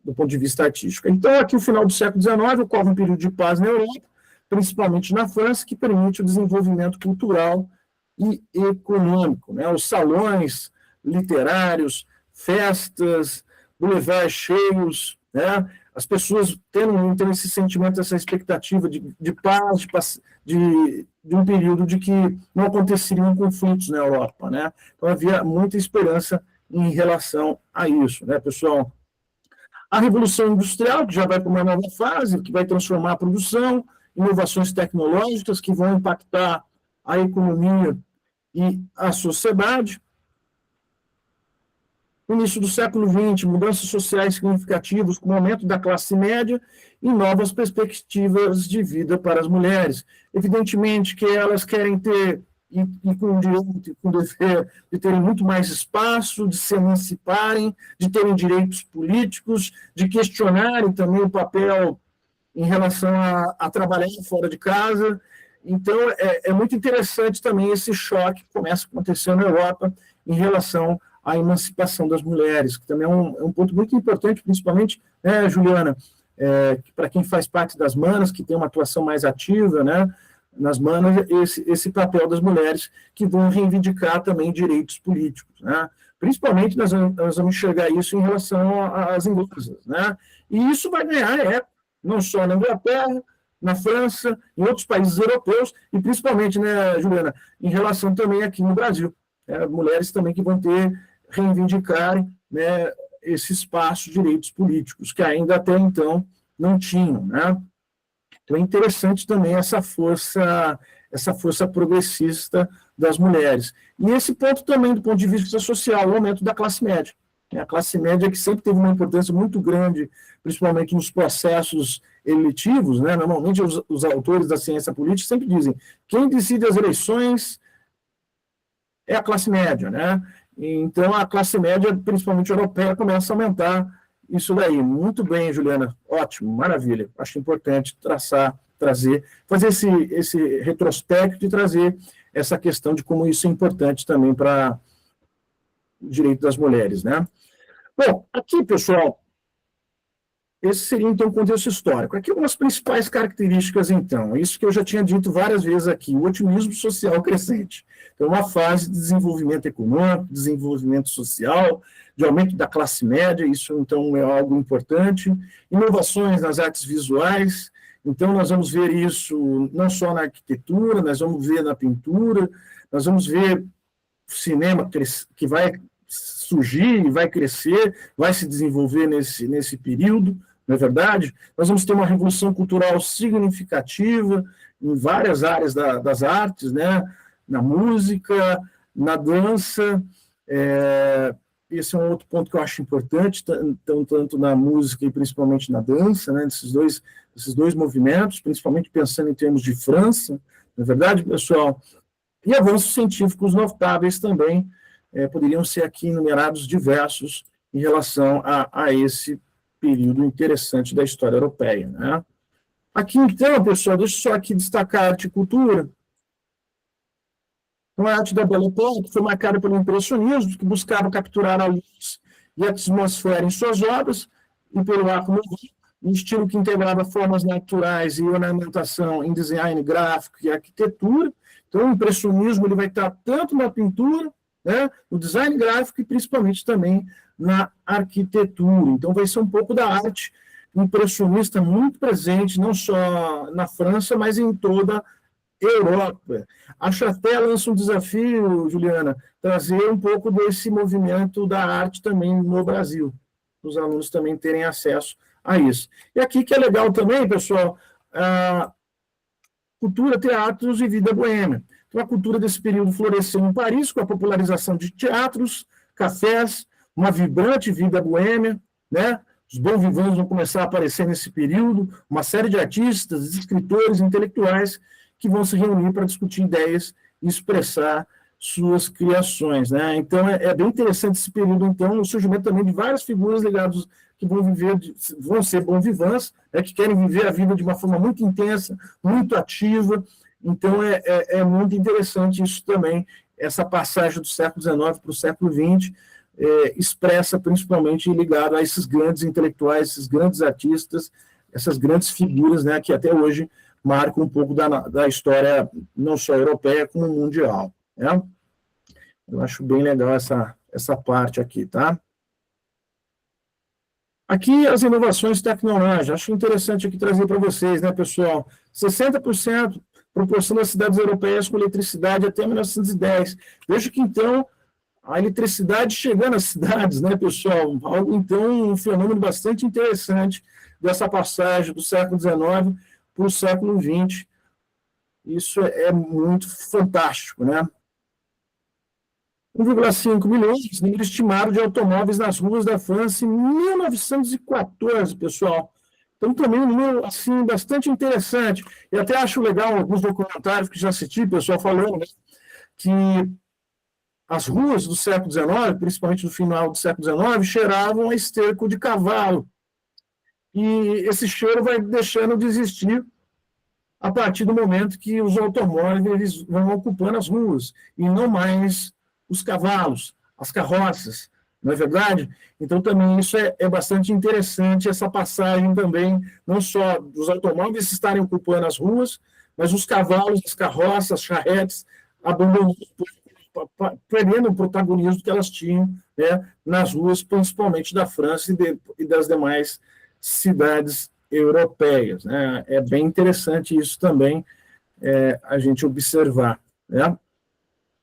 do ponto de vista artístico. Então, aqui, o final do século XIX, ocorre um período de paz na Europa, principalmente na França, que permite o desenvolvimento cultural e econômico, né? Os salões literários, festas, boulevards cheios, né? As pessoas tendo esse sentimento, essa expectativa de paz, de um período de que não aconteceriam conflitos na Europa, né? Então, havia muita esperança em relação a isso, né, pessoal? A Revolução Industrial, que já vai para uma nova fase, que vai transformar a produção, inovações tecnológicas que vão impactar a economia e a sociedade. No início do século XX, mudanças sociais significativas, com o aumento da classe média e novas perspectivas de vida para as mulheres. Evidentemente que elas querem ter, e com o direito e com o dever, de terem muito mais espaço, de se emanciparem, de terem direitos políticos, de questionarem também o papel em relação a trabalhar fora de casa. Então, é muito interessante também esse choque que começa a acontecer na Europa em relação à emancipação das mulheres, que também é um ponto muito importante, principalmente, né, Juliana, para quem faz parte das manas, que tem uma atuação mais ativa, né, nas manas, esse papel das mulheres que vão reivindicar também direitos políticos, né? Principalmente nós vamos enxergar isso em relação às inglesas, né? E isso vai ganhar eco, não só na Inglaterra, na França, em outros países europeus, e principalmente, né, Juliana, em relação também aqui no Brasil. Mulheres também que vão reivindicarem, né, esse espaço de direitos políticos, que ainda até então não tinham, né? Então é interessante também essa força progressista das mulheres. E esse ponto também, do ponto de vista social, o aumento da classe média. A classe média que sempre teve uma importância muito grande, principalmente nos processos eletivos, né? Normalmente os autores da ciência política sempre dizem: quem decide as eleições é a classe média, né? Então a classe média, principalmente europeia, começa a aumentar isso daí. Muito bem, Juliana, ótimo, maravilha. Acho importante fazer esse retrospecto e trazer essa questão de como isso é importante também para o direito das mulheres, né? Bom, aqui, pessoal, esse seria, então, o contexto histórico. Aqui algumas principais características, então. Isso que eu já tinha dito várias vezes aqui, o otimismo social crescente. Então, uma fase de desenvolvimento econômico, desenvolvimento social, de aumento da classe média, isso, então, é algo importante. Inovações nas artes visuais. Então, nós vamos ver isso não só na arquitetura, nós vamos ver na pintura, nós vamos ver o cinema que vai surgir, vai crescer, vai se desenvolver nesse período, não é verdade? Nós vamos ter uma revolução cultural significativa em várias áreas das artes, né? Na música, na dança. Esse é um outro ponto que eu acho importante, tanto na música e principalmente na dança, né? Esses dois movimentos, principalmente pensando em termos de França, não é verdade, pessoal? E avanços científicos notáveis também, poderiam ser aqui enumerados diversos em relação a esse período interessante da história europeia, né? Aqui, então, pessoal, deixa eu só aqui destacar a arte e cultura. Então, a arte da Belle Époque foi marcada pelo impressionismo, que buscava capturar a luz e a atmosfera em suas obras, e pelo arco movimento, um estilo que integrava formas naturais e ornamentação em design gráfico e arquitetura. Então, o impressionismo ele vai estar tanto na pintura, né, no design gráfico e principalmente também na arquitetura. Então, vai ser um pouco da arte impressionista muito presente, não só na França, mas em toda Europa. Acho até lança um desafio, Juliana, trazer um pouco desse movimento da arte também no Brasil, os alunos também terem acesso a isso. E aqui que é legal também, pessoal, a cultura, teatros e vida boêmia. Então, a cultura desse período floresceu em Paris, com a popularização de teatros, cafés, uma vibrante vida boêmia, né? Os bons vivants vão começar a aparecer nesse período, uma série de artistas, escritores, intelectuais que vão se reunir para discutir ideias e expressar suas criações, né? Então, é bem interessante esse período, então, o surgimento também de várias figuras ligadas que vão ser bons vivants, né, que querem viver a vida de uma forma muito intensa, muito ativa. Então, é muito interessante isso também, essa passagem do século XIX para o século XX, expressa principalmente ligado a esses grandes intelectuais, esses grandes artistas, essas grandes figuras, né, que até hoje marcam um pouco da história não só europeia, como mundial. Né? Eu acho bem legal essa parte aqui, tá? Aqui as inovações tecnológicas, acho interessante aqui trazer para vocês, né, pessoal? 60% proporção das cidades europeias com eletricidade até 1910. Veja que, então, a eletricidade chegando às cidades, né, pessoal? Algo, então, um fenômeno bastante interessante dessa passagem do século XIX para o século XX. Isso é muito fantástico, né? 1,5 milhões, número estimado de automóveis nas ruas da França em 1914, pessoal. Então, também um número, assim, bastante interessante. E até acho legal alguns documentários que já assisti, pessoal falando, né, que as ruas do século XIX, principalmente no final do século XIX, cheiravam a esterco de cavalo. E esse cheiro vai deixando de existir a partir do momento que os automóveis vão ocupando as ruas, e não mais os cavalos, as carroças, não é verdade? Então, também isso é bastante interessante, essa passagem também, não só dos automóveis estarem ocupando as ruas, mas os cavalos, as carroças, as charretes, abandonando, perdendo o protagonismo que elas tinham, né, nas ruas, principalmente da França e das demais cidades europeias. Né? É bem interessante isso também, a gente observar. Né?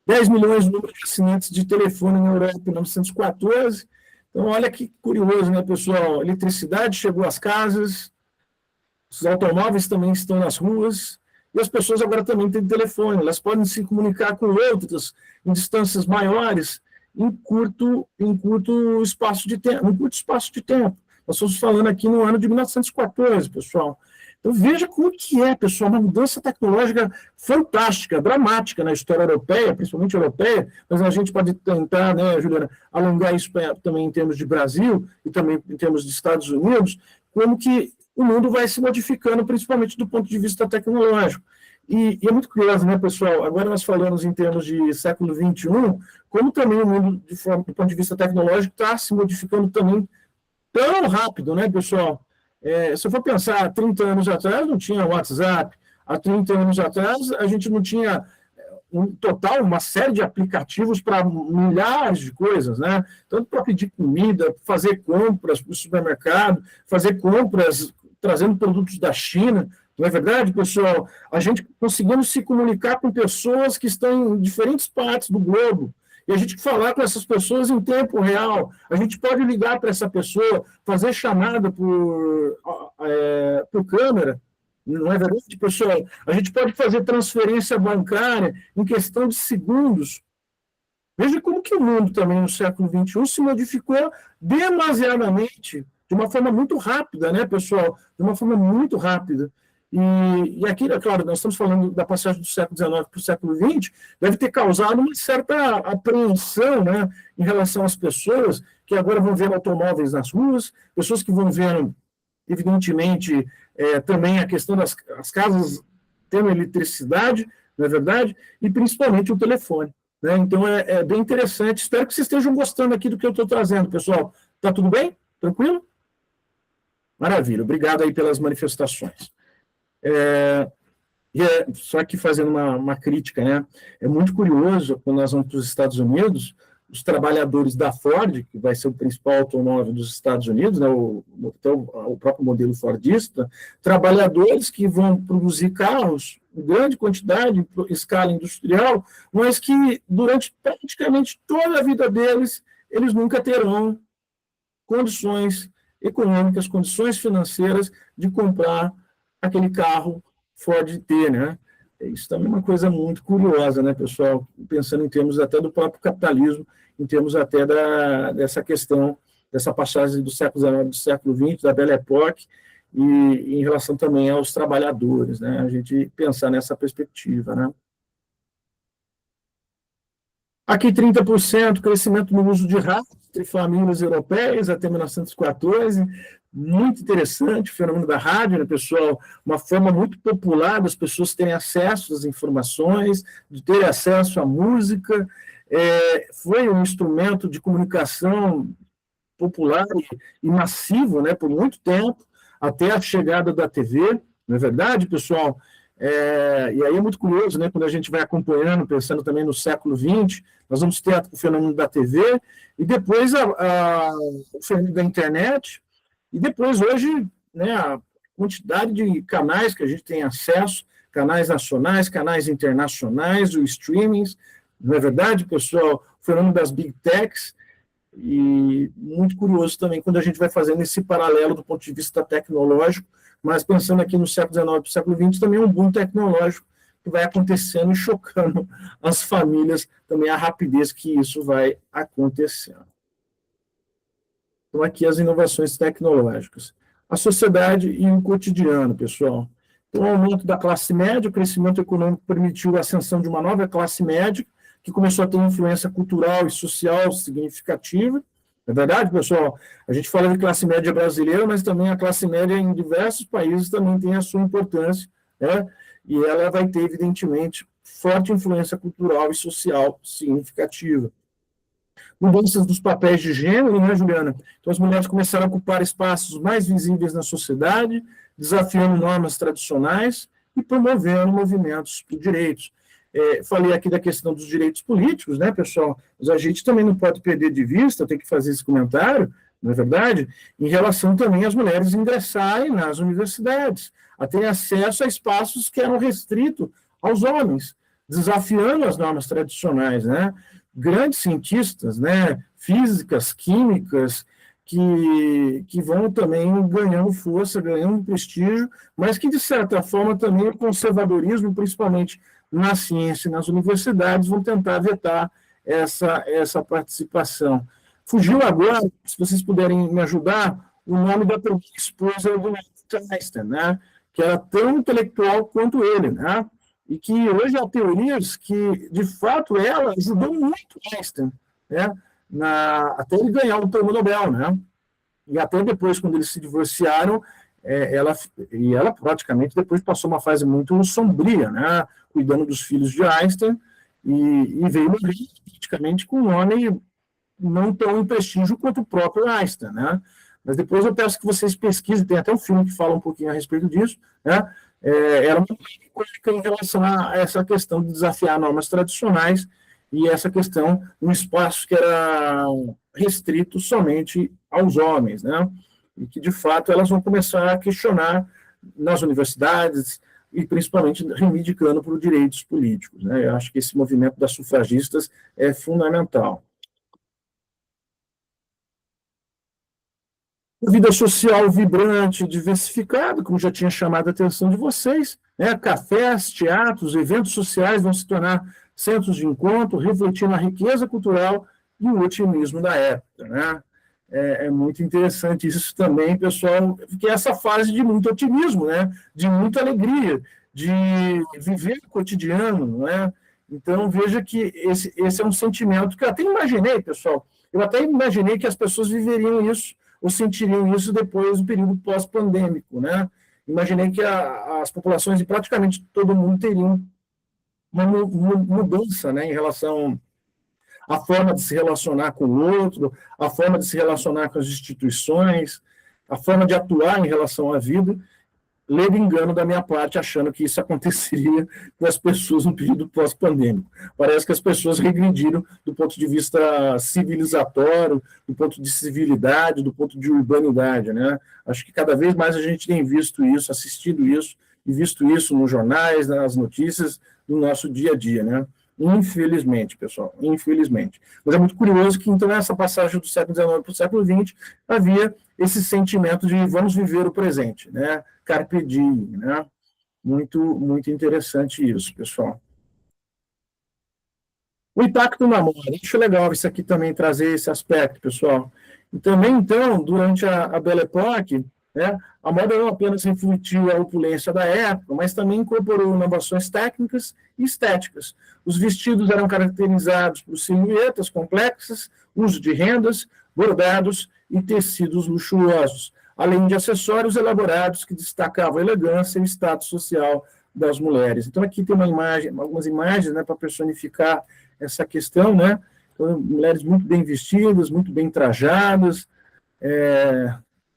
10 milhões de número de assinantes de telefone na Europa em 1914. Então, olha que curioso, né, pessoal? A eletricidade chegou às casas, os automóveis também estão nas ruas, e as pessoas agora também têm telefone, elas podem se comunicar com outras em distâncias maiores em curto espaço de tempo. Nós estamos falando aqui no ano de 1914, pessoal. Então, veja como que pessoal, uma mudança tecnológica fantástica, dramática na história europeia, principalmente europeia, mas a gente pode tentar, né, Juliana, alongar isso também em termos de Brasil e também em termos de Estados Unidos, como que o mundo vai se modificando, principalmente do ponto de vista tecnológico. E é muito curioso, né, pessoal? Agora nós falamos em termos de século XXI, como também o mundo, do ponto de vista tecnológico, está se modificando também tão rápido, né, pessoal? Se eu for pensar, há 30 anos atrás não tinha WhatsApp, há 30 anos atrás a gente não tinha uma série de aplicativos para milhares de coisas, né? Tanto para pedir comida, fazer compras para o supermercado, fazer compras trazendo produtos da China, não é verdade, pessoal? A gente conseguindo se comunicar com pessoas que estão em diferentes partes do globo, e a gente falar com essas pessoas em tempo real. A gente pode ligar para essa pessoa, fazer chamada por câmera, não é verdade, pessoal? A gente pode fazer transferência bancária em questão de segundos. Veja como que o mundo também no século XXI se modificou demasiadamente, de uma forma muito rápida, né, pessoal? De uma forma muito rápida. E aqui, é claro, nós estamos falando da passagem do século XIX para o século XX, deve ter causado uma certa apreensão, né, em relação às pessoas que agora vão ver automóveis nas ruas, pessoas que vão ver, evidentemente, também a questão das casas tendo eletricidade, não é verdade? E principalmente o telefone. Né? Então, é bem interessante. Espero que vocês estejam gostando aqui do que eu estou trazendo, pessoal. Está tudo bem? Tranquilo? Maravilha. Obrigado aí pelas manifestações. Só que fazendo uma crítica, né? É muito curioso, quando nós vamos para os Estados Unidos, os trabalhadores da Ford, que vai ser o principal automóvel dos Estados Unidos, né, o próprio modelo fordista, trabalhadores que vão produzir carros em grande quantidade, em escala industrial, mas que durante praticamente toda a vida deles, eles nunca terão condições econômicas, condições financeiras de comprar aquele carro Ford T, né? Isso também é uma coisa muito curiosa, né, pessoal? Pensando em termos até do próprio capitalismo, em termos até dessa questão, dessa passagem do século XIX, do século XX, da Belle Époque, e em relação também aos trabalhadores, né? A gente pensar nessa perspectiva, né? Aqui, 30% crescimento no uso de rádio entre famílias europeias até 1914, muito interessante o fenômeno da rádio, né, pessoal? Uma forma muito popular das pessoas terem acesso às informações, de terem acesso à música, foi um instrumento de comunicação popular e massivo, né, por muito tempo, até a chegada da TV, não é verdade, pessoal? E aí é muito curioso, né, quando a gente vai acompanhando, pensando também no século XX, nós vamos ter o fenômeno da TV, e depois o fenômeno da internet, e depois hoje, né, a quantidade de canais que a gente tem acesso, canais nacionais, canais internacionais, o streaming, não é verdade, pessoal? O fenômeno das big techs, e muito curioso também quando a gente vai fazendo esse paralelo do ponto de vista tecnológico, mas pensando aqui no século XIX e no século XX, também é um boom tecnológico que vai acontecendo e chocando as famílias, também a rapidez que isso vai acontecendo. Então, aqui as inovações tecnológicas. A sociedade e o cotidiano, pessoal. Então, o aumento da classe média, o crescimento econômico permitiu a ascensão de uma nova classe média, que começou a ter influência cultural e social significativa. É verdade, pessoal? A gente fala de classe média brasileira, mas também a classe média em diversos países também tem a sua importância, né? E ela vai ter, evidentemente, forte influência cultural e social significativa. Mudanças dos papéis de gênero, né, Juliana? Então, as mulheres começaram a ocupar espaços mais visíveis na sociedade, desafiando normas tradicionais e promovendo movimentos por direitos. Falei aqui da questão dos direitos políticos, né, pessoal? Mas a gente também não pode perder de vista, tem que fazer esse comentário, não é verdade? Em relação também às mulheres ingressarem nas universidades, a terem acesso a espaços que eram restritos aos homens, desafiando as normas tradicionais, né? Grandes cientistas, né, físicas, químicas, que vão também ganhando força, ganhando prestígio, mas que, de certa forma, também o conservadorismo, principalmente na ciência e nas universidades, vão tentar vetar essa participação. Fugiu agora, se vocês puderem me ajudar, o nome da primeira esposa do Einstein, né, que era tão intelectual quanto ele, né? E que hoje há teorias que, de fato, ela ajudou muito Einstein, né, até ele ganhar o prêmio Nobel, né? E até depois, quando eles se divorciaram, ela praticamente depois passou uma fase muito sombria, né, cuidando dos filhos de Einstein, e veio morrer praticamente com um homem não tão em prestígio quanto o próprio Einstein, né? Mas depois eu peço que vocês pesquisem, tem até um filme que fala um pouquinho a respeito disso, né? Era uma coisa em relação a essa questão de desafiar normas tradicionais e essa questão no espaço que era restrito somente aos homens, né? E que, de fato, elas vão começar a questionar nas universidades e, principalmente, reivindicando por direitos políticos, né? Eu acho que esse movimento das sufragistas é fundamental. Vida social vibrante, diversificada, como já tinha chamado a atenção de vocês, né? Cafés, teatros, eventos sociais vão se tornar centros de encontro, refletindo a riqueza cultural e o otimismo da época, né? É muito interessante isso também, pessoal, porque é essa fase de muito otimismo, né? De muita alegria, de viver o cotidiano, não é? Então, veja que esse é um sentimento que eu até imaginei, pessoal, eu até imaginei que as pessoas viveriam isso ou sentiriam isso depois do período pós-pandêmico, né? Imaginei que as populações de praticamente todo mundo teriam uma mudança, né, em relação à forma de se relacionar com o outro, a forma de se relacionar com as instituições, a forma de atuar em relação à vida, ledo engano da minha parte, achando que isso aconteceria com as pessoas no período pós-pandêmico. Parece que as pessoas regrediram do ponto de vista civilizatório, do ponto de civilidade, do ponto de urbanidade, né? Acho que cada vez mais a gente tem visto isso, assistido isso, e visto isso nos jornais, nas notícias do nosso dia a dia, né? Infelizmente, pessoal, infelizmente. Mas é muito curioso que, então, nessa passagem do século XIX para o século XX, havia esse sentimento de vamos viver o presente, né? Carpe diem, né? Muito interessante isso, pessoal. O impacto na moda. Acho legal isso aqui também trazer esse aspecto, pessoal. E também, então, durante a Belle Époque, né, a moda não apenas refletiu a opulência da época, mas também incorporou inovações técnicas e estéticas. Os vestidos eram caracterizados por silhuetas complexas, uso de rendas, bordados e tecidos luxuosos, além de acessórios elaborados que destacavam a elegância e o status social das mulheres. Então, aqui tem algumas imagens, né, para personificar essa questão, né? Então, mulheres muito bem vestidas, muito bem trajadas,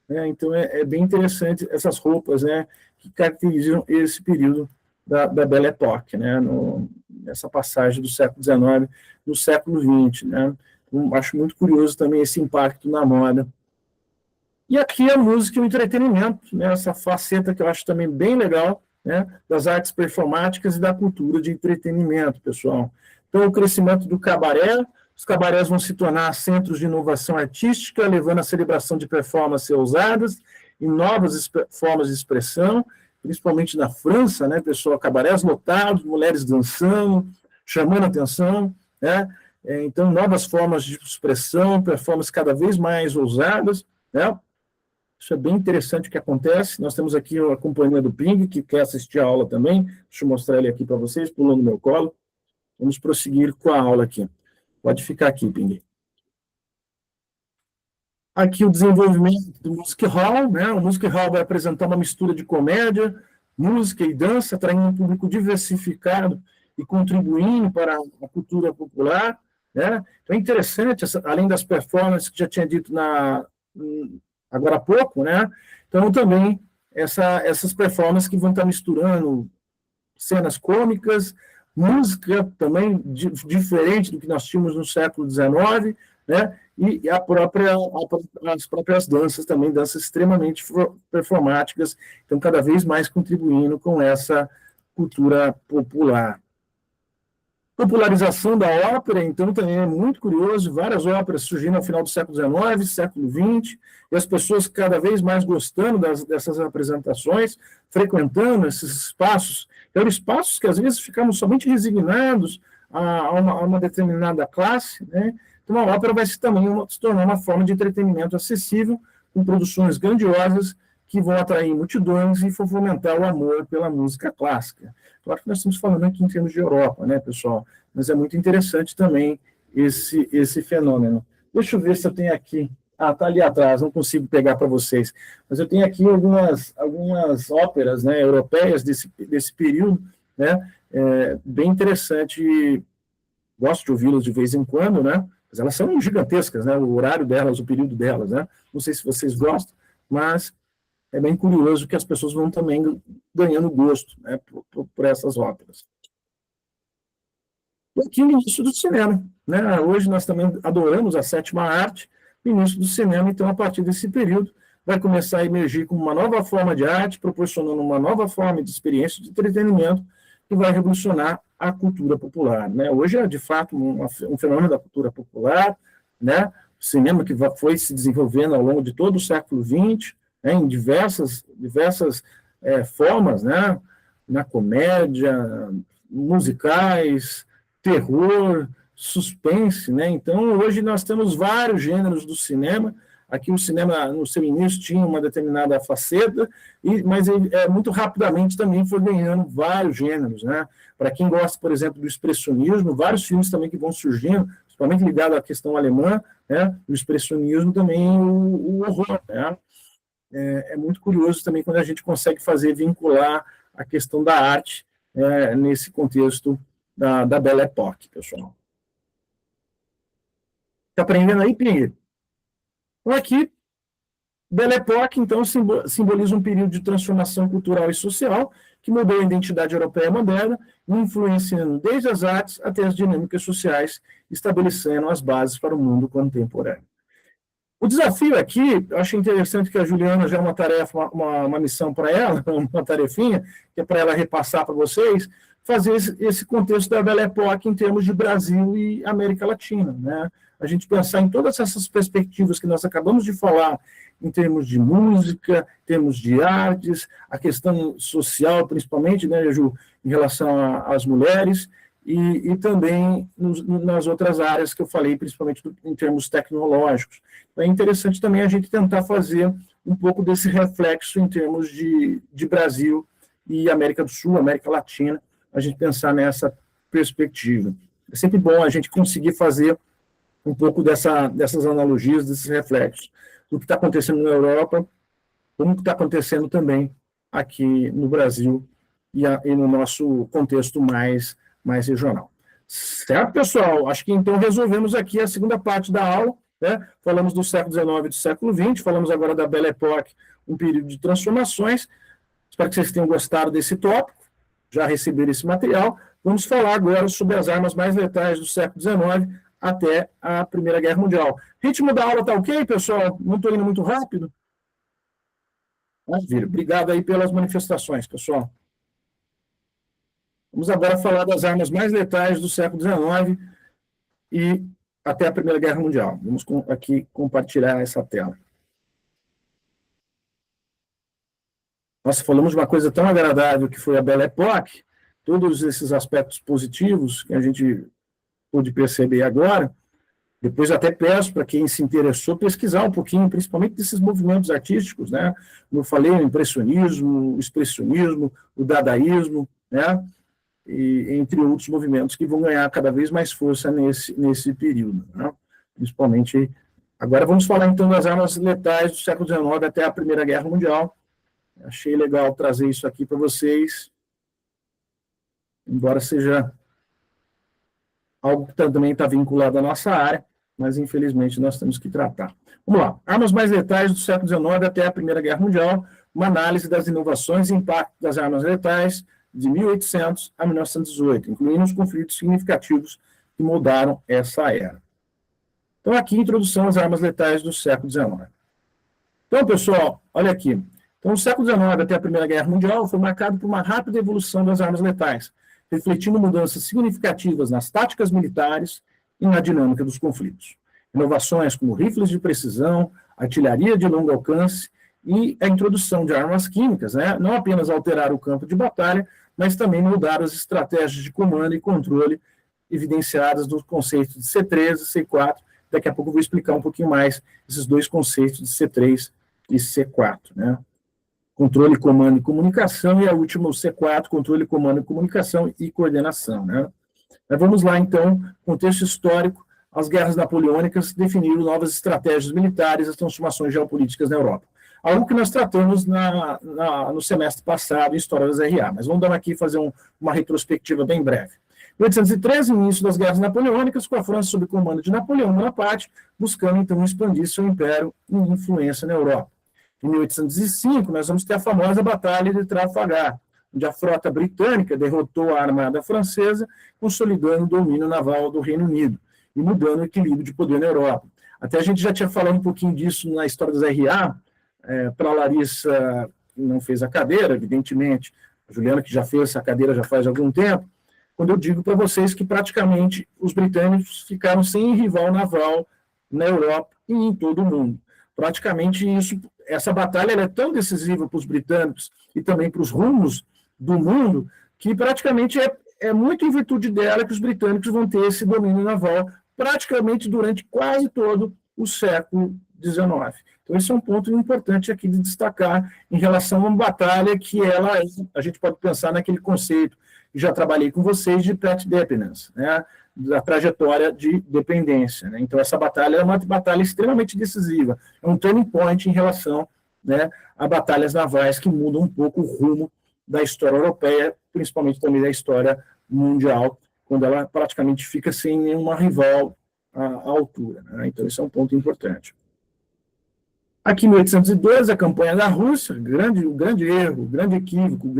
então é bem interessante essas roupas, né, que caracterizam esse período da Belle Époque, né, nessa passagem do século XIX no século XX, né? Então, acho muito curioso também esse impacto na moda. E aqui a música e o entretenimento, né, essa faceta que eu acho também bem legal, né, das artes performáticas e da cultura de entretenimento, pessoal. Então, o crescimento do cabaré, os cabarés vão se tornar centros de inovação artística, levando à celebração de performances ousadas e novas formas de expressão, principalmente na França, né, pessoal, cabarés lotados, mulheres dançando, chamando atenção, né, então, novas formas de expressão, performances cada vez mais ousadas, né. Isso é bem interessante o que acontece. Nós temos aqui a companhia do Ping, que quer assistir a aula também. Deixa eu mostrar ele aqui para vocês, pulando no meu colo. Vamos prosseguir com a aula aqui. Pode ficar aqui, Ping. Aqui o desenvolvimento do Music Hall, né? O Music Hall vai apresentar uma mistura de comédia, música e dança, atraindo um público diversificado e contribuindo para a cultura popular, né? Então é interessante, além das performances que já tinha dito agora há pouco, né? Então também essas performances que vão estar misturando cenas cômicas, música também diferente do que nós tínhamos no século XIX, né? E as próprias danças também, danças extremamente performáticas, então cada vez mais contribuindo com essa cultura popular. Popularização da ópera, então, também é muito curioso, várias óperas surgindo ao final do século XIX, século XX, e as pessoas cada vez mais gostando dessas apresentações, frequentando esses espaços, eram espaços que às vezes ficamos somente resignados a uma determinada classe, né? Então, a ópera vai se tornar uma forma de entretenimento acessível, com produções grandiosas que vão atrair multidões e fomentar o amor pela música clássica. Claro que nós estamos falando aqui em termos de Europa, né, pessoal? Mas é muito interessante também esse fenômeno. Deixa eu ver se eu tenho aqui. Está ali atrás, não consigo pegar para vocês. Mas eu tenho aqui algumas óperas, né, europeias desse período, né, bem interessante. Gosto de ouvi-las de vez em quando, né? Mas elas são gigantescas, né? O horário delas, o período delas, né? Não sei se vocês gostam, mas é bem curioso que as pessoas vão também ganhando gosto, né, por essas óperas. E aqui o início do cinema, né? Hoje nós também adoramos a sétima arte, o início do cinema, então, a partir desse período, vai começar a emergir como uma nova forma de arte, proporcionando uma nova forma de experiência de entretenimento, que vai revolucionar a cultura popular, né? Hoje é, de fato, um fenômeno da cultura popular, né? O cinema que foi se desenvolvendo ao longo de todo o século XX, né, em diversas formas, né, na comédia, musicais, terror, suspense, né? Então, hoje nós temos vários gêneros do cinema. Aqui o cinema, no seu início, tinha uma determinada faceta, mas muito rapidamente também foi ganhando vários gêneros, né? Para quem gosta, por exemplo, do expressionismo, vários filmes também que vão surgindo, principalmente ligados à questão alemã, né? O expressionismo também, o horror, né? É muito curioso também quando a gente consegue vincular a questão da arte nesse contexto da Belle Époque, pessoal. Está aprendendo aí, Pinheiro? Então, aqui, Belle Époque, então, simboliza um período de transformação cultural e social que mudou a identidade europeia moderna, influenciando desde as artes até as dinâmicas sociais, estabelecendo as bases para o mundo contemporâneo. O desafio aqui, eu achei interessante que a Juliana já é uma tarefa, uma missão para ela, uma tarefinha, que é para ela repassar para vocês, fazer esse contexto da Belle Époque em termos de Brasil e América Latina, né? A gente pensar em todas essas perspectivas que nós acabamos de falar, em termos de música, em termos de artes, a questão social, principalmente, né, Ju, em relação às mulheres, e também nas outras áreas que eu falei, principalmente em termos tecnológicos. É interessante também a gente tentar fazer um pouco desse reflexo em termos de Brasil e América do Sul, América Latina, a gente pensar nessa perspectiva. É sempre bom a gente conseguir fazer um pouco dessas analogias, desses reflexos, do que está acontecendo na Europa, como que está acontecendo também aqui no Brasil e no nosso contexto mais regional. Certo, pessoal? Acho que então resolvemos aqui a segunda parte da aula, né? Falamos do século XIX e do século XX, falamos agora da Belle Époque, um período de transformações. Espero que vocês tenham gostado desse tópico, já receberam esse material. Vamos falar agora sobre as armas mais letais do século XIX até a Primeira Guerra Mundial. Ritmo da aula está ok, pessoal? Não estou indo muito rápido? Maravilha. Obrigado aí pelas manifestações, pessoal. Vamos agora falar das armas mais letais do século XIX e até a Primeira Guerra Mundial. Vamos aqui compartilhar essa tela. Nós falamos de uma coisa tão agradável que foi a Belle Époque, todos esses aspectos positivos que a gente pôde perceber agora. Depois até peço para quem se interessou pesquisar um pouquinho, principalmente desses movimentos artísticos, né? Como eu falei, o impressionismo, o expressionismo, o dadaísmo, né? E entre outros movimentos que vão ganhar cada vez mais força nesse período, né? Principalmente. Agora vamos falar então das armas letais do século XIX até a Primeira Guerra Mundial. Achei legal trazer isso aqui para vocês, embora seja algo que também está vinculado à nossa área, mas infelizmente nós temos que tratar. Vamos lá. Armas mais letais do século XIX até a Primeira Guerra Mundial, uma análise das inovações e impacto das armas letais de 1800 a 1918, incluindo os conflitos significativos que moldaram essa era. Então, aqui, introdução às armas letais do século XIX. Então, pessoal, olha aqui. Então, o século XIX até a Primeira Guerra Mundial foi marcado por uma rápida evolução das armas letais, refletindo mudanças significativas nas táticas militares e na dinâmica dos conflitos. Inovações como rifles de precisão, artilharia de longo alcance e a introdução de armas químicas, né? Não apenas alteraram o campo de batalha, mas também mudaram as estratégias de comando e controle evidenciadas nos conceitos de C3 e C4. Daqui a pouco eu vou explicar um pouquinho mais esses dois conceitos de C3 e C4, né? Controle, comando e comunicação, e a última, o C4, controle, comando e comunicação e coordenação, né? Mas vamos lá, então, contexto histórico, as guerras napoleônicas definiram novas estratégias militares e as transformações geopolíticas na Europa. Algo que nós tratamos no semestre passado, em História das RA, mas vamos dar aqui fazer uma retrospectiva bem breve. Em 1813, início das guerras napoleônicas, com a França sob comando de Napoleão Bonaparte, buscando, então, expandir seu império e influência na Europa. Em 1805, nós vamos ter a famosa Batalha de Trafalgar, onde a frota britânica derrotou a armada francesa, consolidando o domínio naval do Reino Unido e mudando o equilíbrio de poder na Europa. Até a gente já tinha falado um pouquinho disso na História das RA, para a Larissa, que não fez a cadeira, evidentemente, a Juliana, que já fez essa cadeira já faz algum tempo, quando eu digo para vocês que praticamente os britânicos ficaram sem rival naval na Europa e em todo o mundo. Praticamente essa batalha é tão decisiva para os britânicos e também para os rumos do mundo, que praticamente é muito em virtude dela que os britânicos vão ter esse domínio naval praticamente durante quase todo o século XIX. Então, esse é um ponto importante aqui de destacar em relação a uma batalha que a gente pode pensar naquele conceito que já trabalhei com vocês de path dependence, né, da trajetória de dependência, né? Então, essa batalha é uma batalha extremamente decisiva, é um turning point em relação, né, a batalhas navais que mudam um pouco o rumo da história europeia, principalmente também da história mundial, quando ela praticamente fica sem nenhuma rival à altura, né? Então, esse é um ponto importante. Aqui em 1812, a campanha da Rússia, o grande erro, o grande equívoco,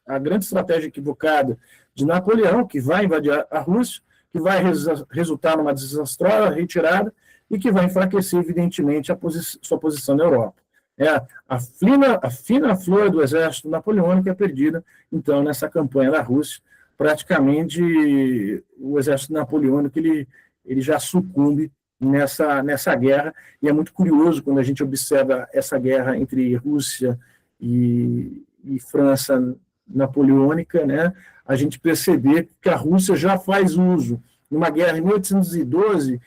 a grande estratégia equivocada de Napoleão, que vai invadir a Rússia, que vai resultar numa desastrosa retirada, e que vai enfraquecer, evidentemente, sua posição na Europa. A fina flor do exército napoleônico é perdida, então, nessa campanha da Rússia. Praticamente, o exército napoleônico ele já sucumbe nessa guerra, e é muito curioso quando a gente observa essa guerra entre Rússia e França napoleônica, né, a gente perceber que a Rússia já faz uso, numa guerra em 1812,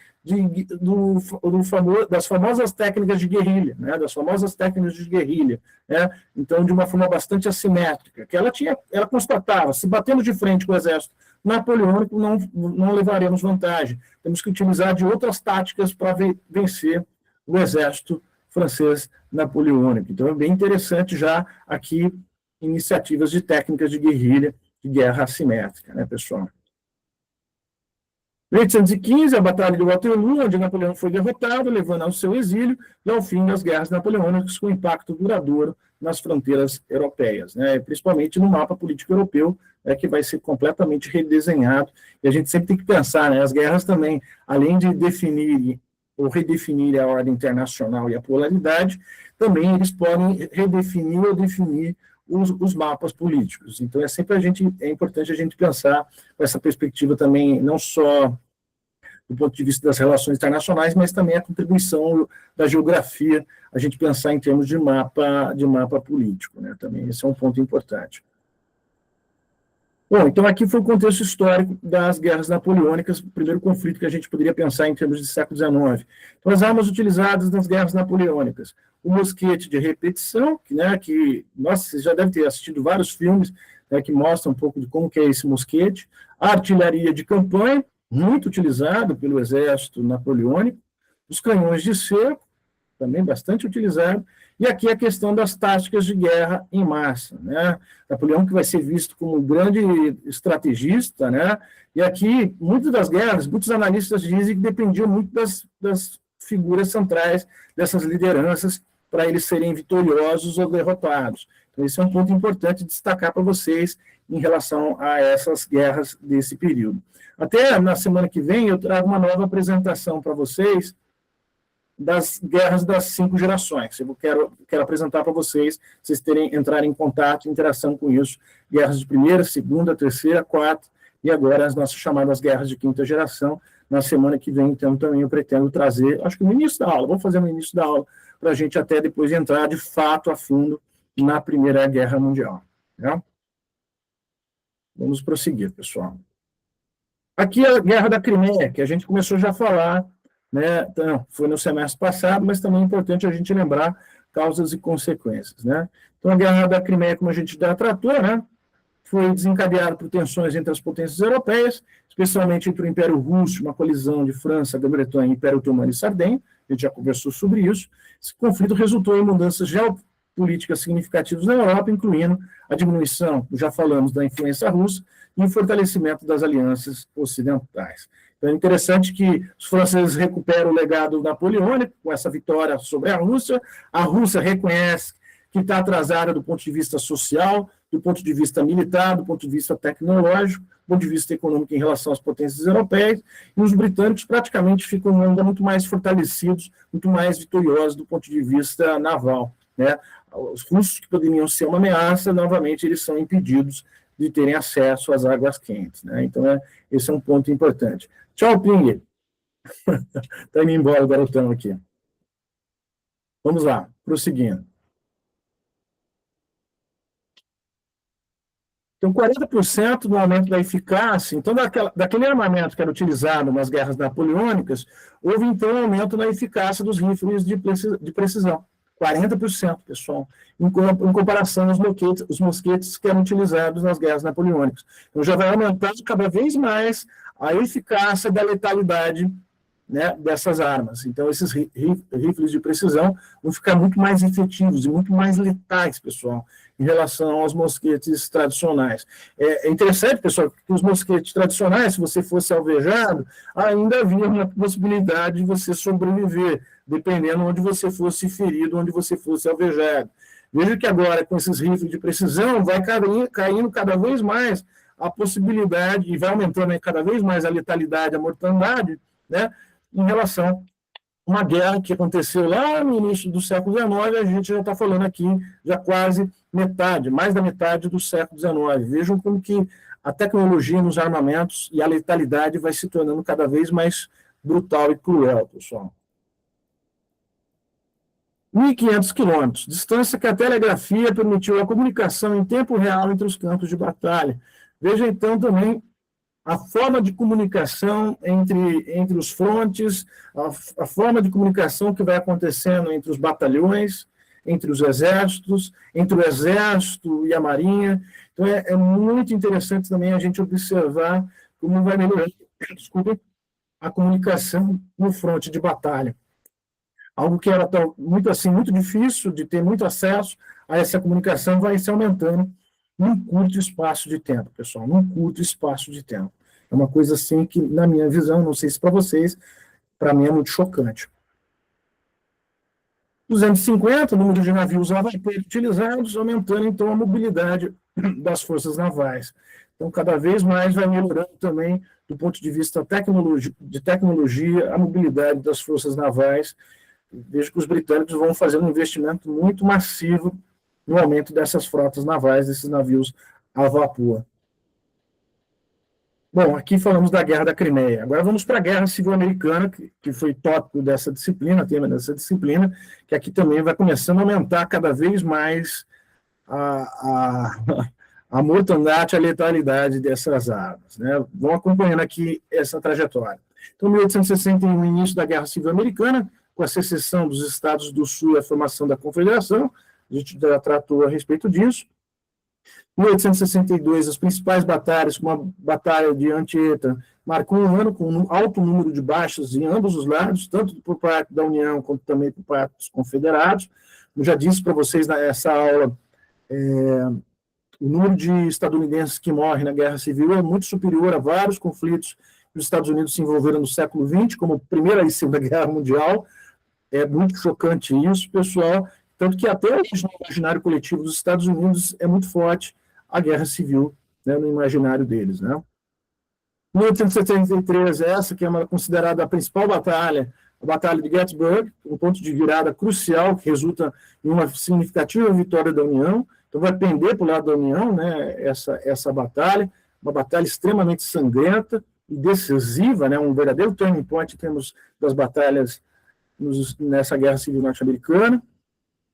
das famosas técnicas de guerrilha, né, né, então, de uma forma bastante assimétrica, que ela constatava, se batemos de frente com o exército napoleônico, não levaremos vantagem, temos que utilizar de outras táticas para vencer o exército francês napoleônico. Então, é bem interessante já aqui iniciativas de técnicas de guerrilha, de guerra assimétrica, né, pessoal? Em 1815, a Batalha de Waterloo, onde Napoleão foi derrotado, levando ao seu exílio e ao fim das guerras napoleônicas, com impacto duradouro nas fronteiras europeias, né, principalmente no mapa político europeu, que vai ser completamente redesenhado. E a gente sempre tem que pensar, né, as guerras também, além de definir ou redefinir a ordem internacional e a polaridade, também eles podem redefinir ou definir os mapas políticos. Então, é importante a gente pensar com essa perspectiva também, não só do ponto de vista das relações internacionais, mas também a contribuição da geografia, a gente pensar em termos de mapa político, né? Também esse é um ponto importante. Bom, então aqui foi o contexto histórico das guerras napoleônicas, o primeiro conflito que a gente poderia pensar em termos de século XIX. Então, as armas utilizadas nas guerras napoleônicas: o mosquete de repetição, nossa, você já deve ter assistido vários filmes, né, que mostram um pouco de como que é esse mosquete; a artilharia de campanha, muito utilizado pelo exército napoleônico; os canhões de cerco, também bastante utilizado; e aqui a questão das táticas de guerra em massa, né? Napoleão, que vai ser visto como um grande estrategista, né? E aqui, muitas das guerras, muitos analistas dizem que dependiam muito das figuras centrais, dessas lideranças, para eles serem vitoriosos ou derrotados. Então, esse é um ponto importante destacar para vocês em relação a essas guerras desse período. Até na semana que vem eu trago uma nova apresentação para vocês das guerras das 5 gerações. Eu quero apresentar para vocês entrarem em contato, interação com isso. Guerras de primeira, segunda, terceira, quarta, e agora as nossas chamadas guerras de quinta geração. Na semana que vem, então, também eu pretendo trazer, acho que no início da aula, vou fazer no início da aula, para a gente até depois entrar de fato a fundo na Primeira Guerra Mundial. Né? Vamos prosseguir, pessoal. Aqui a Guerra da Crimeia, que a gente começou já a falar, né? Então, foi no semestre passado, mas também é importante a gente lembrar causas e consequências, né? Então, a Guerra da Crimeia, como a gente já tratou, né, foi desencadeada por tensões entre as potências europeias, especialmente entre o Império Russo, uma colisão de França, Grã-Bretanha, Império Otomano e Sardenha. A gente já conversou sobre isso. Esse conflito resultou em mudanças geopolíticas significativas na Europa, incluindo a diminuição, já falamos, da influência russa e o fortalecimento das alianças ocidentais. Então, é interessante que os franceses recuperam o legado napoleônico com essa vitória sobre a Rússia reconhece que está atrasada do ponto de vista social, do ponto de vista militar, do ponto de vista tecnológico, do ponto de vista econômico em relação às potências europeias, e os britânicos praticamente ficam ainda muito mais fortalecidos, muito mais vitoriosos do ponto de vista naval, né? Os russos, que poderiam ser uma ameaça, novamente eles são impedidos de terem acesso às águas quentes, né? Então, esse é um ponto importante. Tchau, Ping. Está indo embora o garotão aqui. Vamos lá, prosseguindo. Então, 40% do aumento da eficácia, então, daquele armamento que era utilizado nas guerras napoleônicas, houve, então, um aumento na eficácia dos rifles de precisão. 40%, pessoal, em comparação aos mosquetes que eram utilizados nas guerras napoleônicas. Então, já vai aumentar cada vez mais a eficácia da letalidade, né, dessas armas. Então, esses rifles de precisão vão ficar muito mais efetivos e muito mais letais, pessoal, em relação aos mosquetes tradicionais. É interessante, pessoal, que os mosquetes tradicionais, se você fosse alvejado, ainda havia uma possibilidade de você sobreviver, dependendo onde você fosse ferido, onde você fosse alvejado. Veja que agora, com esses rifles de precisão, vai caindo cada vez mais a possibilidade, e vai aumentando cada vez mais a letalidade, a mortandade, né, em relação uma guerra que aconteceu lá no início do século XIX, a gente já está falando aqui já quase metade, mais da metade do século XIX. Vejam como que a tecnologia nos armamentos e a letalidade vai se tornando cada vez mais brutal e cruel, pessoal. 1.500 quilômetros, distância que a telegrafia permitiu a comunicação em tempo real entre os campos de batalha. Veja, então, também a forma de comunicação entre os frontes, a forma de comunicação que vai acontecendo entre os batalhões, entre os exércitos, entre o exército e a marinha. Então, é muito interessante também a gente observar como vai melhorando, desculpa, a comunicação no fronte de batalha. Algo que era muito assim, muito difícil de ter muito acesso a essa comunicação vai se aumentando num curto espaço de tempo, pessoal, num curto espaço de tempo. É uma coisa assim que, na minha visão, não sei se para vocês, para mim é muito chocante. 250, o número de navios a vapor utilizados, aumentando, então, a mobilidade das forças navais. Então, cada vez mais vai melhorando também, do ponto de vista de tecnologia, a mobilidade das forças navais. Vejo que os britânicos vão fazendo um investimento muito massivo no aumento dessas frotas navais, desses navios a vapor. Bom, aqui falamos da Guerra da Crimeia. Agora vamos para a Guerra Civil Americana, que foi tópico dessa disciplina, tema dessa disciplina, que aqui também vai começando a aumentar cada vez mais a mortandade, a letalidade dessas armas, né? Vão acompanhando aqui essa trajetória. Então, 1861, início da Guerra Civil Americana, com a secessão dos Estados do Sul e a formação da Confederação, a gente já tratou a respeito disso. 1862, as principais batalhas, como a Batalha de Antietam, marcou um ano com um alto número de baixas em ambos os lados, tanto por parte da União quanto também por parte dos Confederados. Eu já disse para vocês nessa aula, o número de estadunidenses que morrem na Guerra Civil é muito superior a vários conflitos que os Estados Unidos se envolveram no século XX, como a Primeira e Segunda Guerra Mundial. É muito chocante isso, pessoal, tanto que até hoje no imaginário coletivo dos Estados Unidos é muito forte a guerra civil, né, no imaginário deles, né? 1873, essa que é considerada a principal batalha, a Batalha de Gettysburg, um ponto de virada crucial que resulta em uma significativa vitória da União. Então vai pender para o lado da União, né, essa batalha, uma batalha extremamente sangrenta e decisiva, né, um verdadeiro turning point em termos das batalhas nessa Guerra Civil Norte-Americana.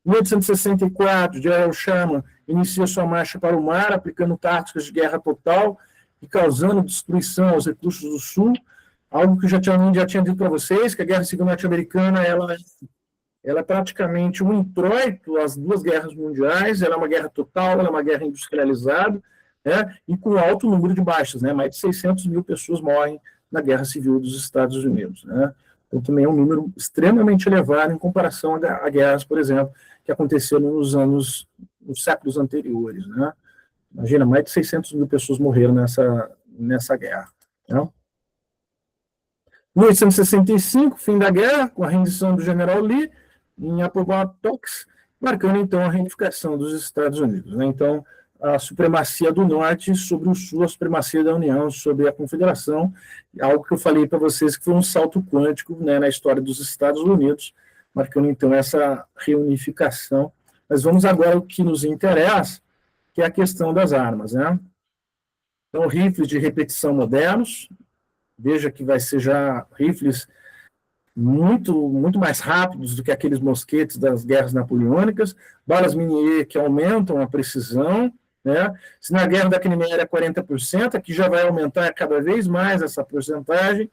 Em 1864, General Sherman inicia sua marcha para o mar, aplicando táticas de guerra total e causando destruição aos recursos do Sul, algo que eu já tinha dito para vocês, que a Guerra Civil Norte-Americana ela é praticamente um introito às duas guerras mundiais, ela é uma guerra total, ela é uma guerra industrializada, né, e com alto número de baixas, né, mais de 600 mil pessoas morrem na Guerra Civil dos Estados Unidos, né. Então, também é um número extremamente elevado em comparação a guerras, por exemplo, que aconteceram nos séculos anteriores, né? Imagina, mais de 600 mil pessoas morreram nessa guerra. Né? 1865, fim da guerra, com a rendição do general Lee em Appomattox, marcando, então, a reunificação dos Estados Unidos. Né? Então, a supremacia do Norte sobre o Sul, a supremacia da União sobre a Confederação, algo que eu falei para vocês que foi um salto quântico, né, na história dos Estados Unidos, marcando, então, essa reunificação. Mas vamos agora ao que nos interessa, que é a questão das armas. Né? Então, rifles de repetição modernos, veja que vai ser já rifles muito mais rápidos do que aqueles mosquetes das guerras napoleônicas, balas Minié que aumentam a precisão, né? Se na Guerra da Crimeia era 40%, aqui já vai aumentar cada vez mais essa porcentagem,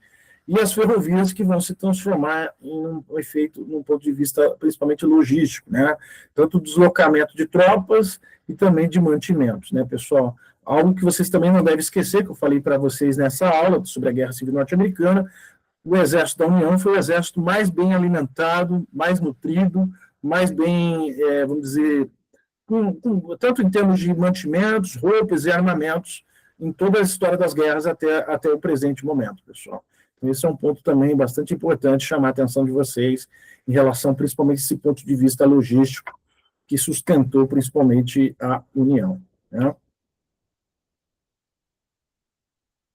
e as ferrovias que vão se transformar em um efeito, num ponto de vista principalmente logístico, né? Tanto deslocamento de tropas e também de mantimentos, né, pessoal? Algo que vocês também não devem esquecer, que eu falei para vocês nessa aula sobre a Guerra Civil Norte-Americana, o Exército da União foi o exército mais bem alimentado, mais nutrido, mais bem, vamos dizer, tanto em termos de mantimentos, roupas e armamentos, em toda a história das guerras até o presente momento, pessoal. Então, esse é um ponto também bastante importante, chamar a atenção de vocês, em relação principalmente a esse ponto de vista logístico, que sustentou principalmente a União. Né?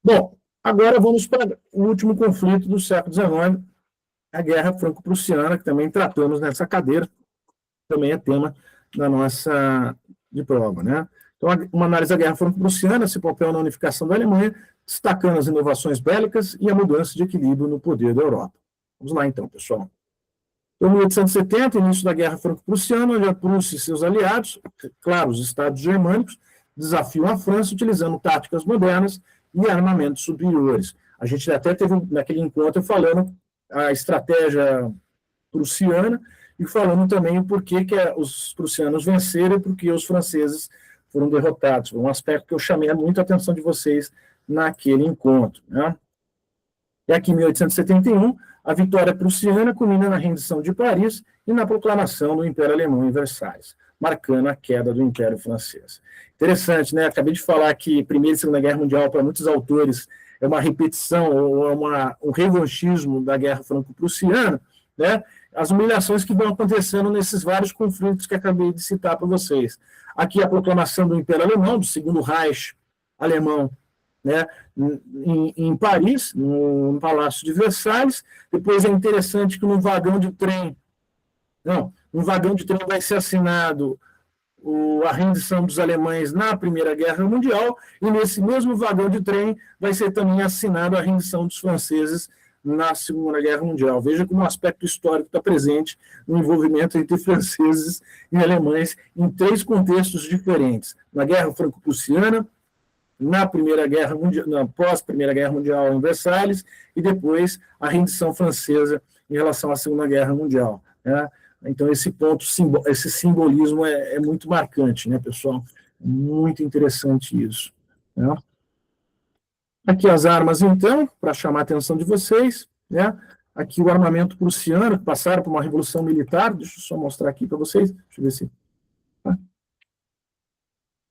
Bom, agora vamos para o último conflito do século XIX, a Guerra Franco-Prussiana, que também tratamos nessa cadeira, também é tema da nossa de prova, né? Então, uma análise da Guerra Franco-Prussiana, seu papel na unificação da Alemanha, destacando as inovações bélicas e a mudança de equilíbrio no poder da Europa. Vamos lá, então, pessoal. Em 1870, início da Guerra Franco-Prussiana, onde a Prússia e seus aliados, claro, os estados germânicos, desafiam a França utilizando táticas modernas e armamentos superiores. A gente até teve, naquele encontro, falando a estratégia prussiana e falando também o porquê que os prussianos venceram e porque os franceses foram derrotados. Um aspecto que eu chamei muito a atenção de vocês naquele encontro, né? E aqui, em 1871, a vitória prussiana culmina na rendição de Paris e na proclamação do Império Alemão em Versalhes, marcando a queda do Império Francês. Interessante, né? Acabei de falar que Primeira e Segunda Guerra Mundial, para muitos autores, é uma repetição ou é um revanchismo da Guerra Franco-Prussiana, né? As humilhações que vão acontecendo nesses vários conflitos que acabei de citar para vocês. Aqui a proclamação do Império Alemão, do Segundo Reich alemão, né, em Paris, no Palácio de Versalhes. Depois é interessante que no vagão de trem vai ser assinado a rendição dos alemães na Primeira Guerra Mundial, e nesse mesmo vagão de trem vai ser também assinado a rendição dos franceses na Segunda Guerra Mundial. Veja como o aspecto histórico está presente no envolvimento entre franceses e alemães em 3 contextos diferentes: na Guerra Franco-Prussiana, na Primeira Guerra Mundial, na pós-Primeira Guerra Mundial em Versalhes, e depois a rendição francesa em relação à Segunda Guerra Mundial, né? Então, esse ponto, esse simbolismo é muito marcante, né, pessoal? Muito interessante isso, né? Aqui as armas, então, para chamar a atenção de vocês, né? Aqui o armamento prussiano, que passaram por uma revolução militar. Deixa eu só mostrar aqui para vocês. Deixa eu ver se...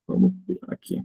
Vamos ver aqui.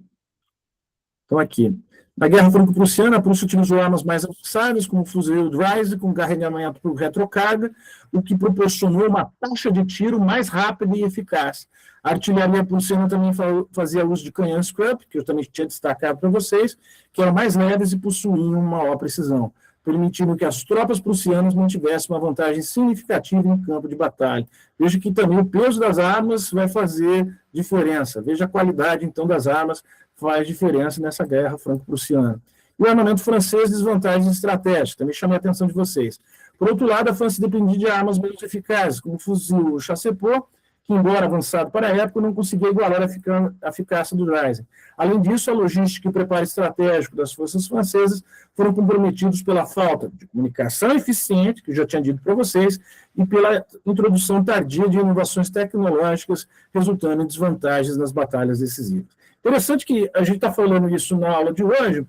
Então, aqui. Na Guerra Franco-Prussiana, a Prússia utilizou armas mais avançadas, como o fuzil Dreise, com carregamento por retrocarga, o que proporcionou uma taxa de tiro mais rápida e eficaz. A artilharia prussiana também fazia uso de canhões Krupp, que eu também tinha destacado para vocês, que eram mais leves e possuíam maior precisão, permitindo que as tropas prussianas mantivessem uma vantagem significativa em campo de batalha. Veja que também o peso das armas vai fazer diferença. Veja a qualidade, então, das armas faz diferença nessa guerra franco-prussiana. E o armamento francês, desvantagens estratégicas, também chamei a atenção de vocês. Por outro lado, a França dependia de armas menos eficazes, como o fuzil Chassepot, que, embora avançado para a época, não conseguia igualar a eficácia do Dreise. Além disso, a logística e o preparo estratégico das forças francesas foram comprometidos pela falta de comunicação eficiente, que eu já tinha dito para vocês, e pela introdução tardia de inovações tecnológicas, resultando em desvantagens nas batalhas decisivas. Interessante que a gente está falando isso na aula de hoje.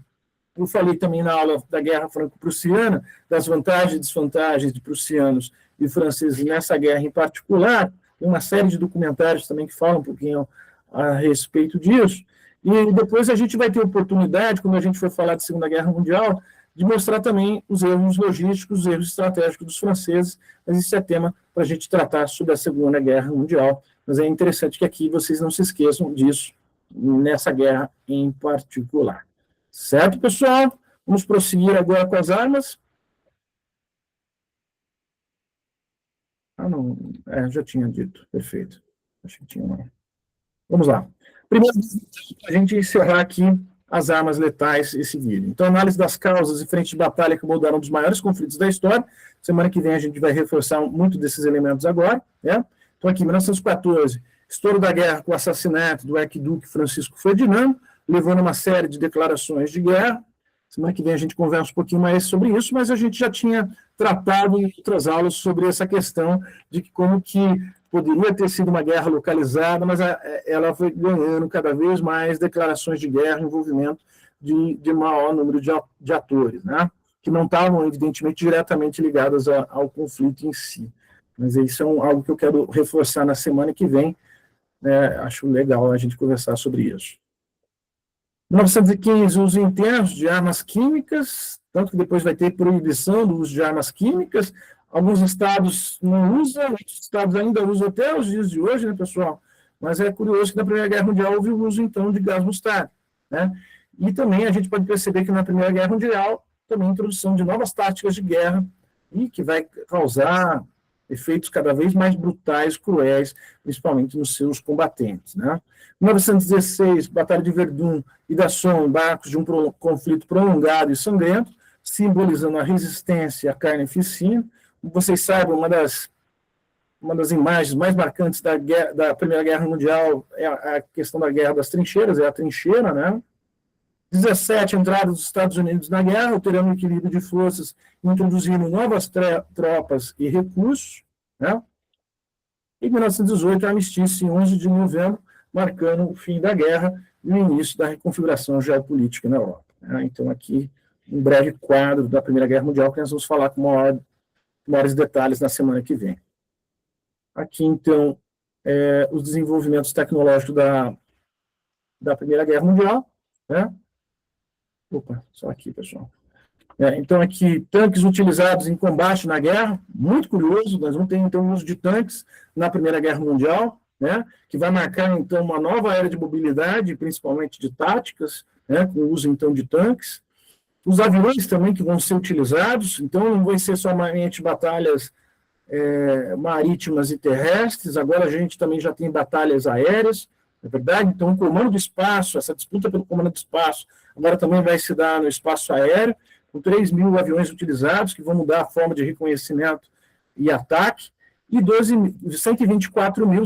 Eu falei também na aula da Guerra Franco-Prussiana, das vantagens e desvantagens de prussianos e franceses nessa guerra em particular. Tem uma série de documentários também que falam um pouquinho a respeito disso. E depois a gente vai ter oportunidade, quando a gente for falar de Segunda Guerra Mundial, de mostrar também os erros logísticos, os erros estratégicos dos franceses, mas isso é tema para a gente tratar sobre a Segunda Guerra Mundial. Mas é interessante que aqui vocês não se esqueçam disso, nessa guerra em particular. Certo, pessoal? Vamos prosseguir agora com as armas. Não, já tinha dito, perfeito. Acho que tinha uma. Vamos lá. Primeiro, a gente encerrar aqui as armas letais, esse vídeo. Então, análise das causas e frente de batalha que moldaram um dos maiores conflitos da história. Semana que vem a gente vai reforçar muito desses elementos agora, né? Então, aqui, 1914, estouro da guerra com o assassinato do arquiduque Francisco Ferdinando, levando uma série de declarações de guerra. Semana que vem a gente conversa um pouquinho mais sobre isso, mas a gente já tinha tratado em outras aulas sobre essa questão de como que poderia ter sido uma guerra localizada, mas ela foi ganhando cada vez mais declarações de guerra, envolvimento de maior número de atores, né? Que não estavam, evidentemente, diretamente ligados ao conflito em si. Mas isso é algo que eu quero reforçar na semana que vem. Acho legal a gente conversar sobre isso. 1915, uso intenso de armas químicas, tanto que depois vai ter proibição do uso de armas químicas. Alguns estados não usam, outros estados ainda usam até os dias de hoje, né, pessoal? Mas é curioso que na Primeira Guerra Mundial houve o uso, então, de gás mostarda, né? E também a gente pode perceber que na Primeira Guerra Mundial, também a introdução de novas táticas de guerra, e que vai causar efeitos cada vez mais brutais, cruéis, principalmente nos seus combatentes, né? 1916, Batalha de Verdun e da Somme, embarques de um conflito prolongado e sangrento, simbolizando a resistência à carnificina. Como vocês sabem, uma das imagens mais marcantes da Primeira Guerra Mundial é a questão da Guerra das Trincheiras, é a trincheira, né? 17, entrada dos Estados Unidos na guerra, alterando o equilíbrio de forças, introduzindo novas tropas e recursos, né? E 1918, armistício em 11 de novembro, marcando o fim da guerra e o início da reconfiguração geopolítica na Europa, né? Então, aqui, um breve quadro da Primeira Guerra Mundial, que nós vamos falar com maiores detalhes na semana que vem. Aqui, então, os desenvolvimentos tecnológicos da Primeira Guerra Mundial, né? Opa, só aqui, pessoal. Então, aqui, tanques utilizados em combate na guerra, muito curioso, nós vamos ter, então, o uso de tanques na Primeira Guerra Mundial, né, que vai marcar, então, uma nova era de mobilidade, principalmente de táticas, né, com o uso, então, de tanques. Os aviões também que vão ser utilizados, então, não vai ser somente batalhas marítimas e terrestres, agora a gente também já tem batalhas aéreas, não é verdade? Então, o comando do espaço, essa disputa pelo comando do espaço, agora também vai se dar no espaço aéreo, com 3 mil aviões utilizados, que vão mudar a forma de reconhecimento e ataque, e 124 mil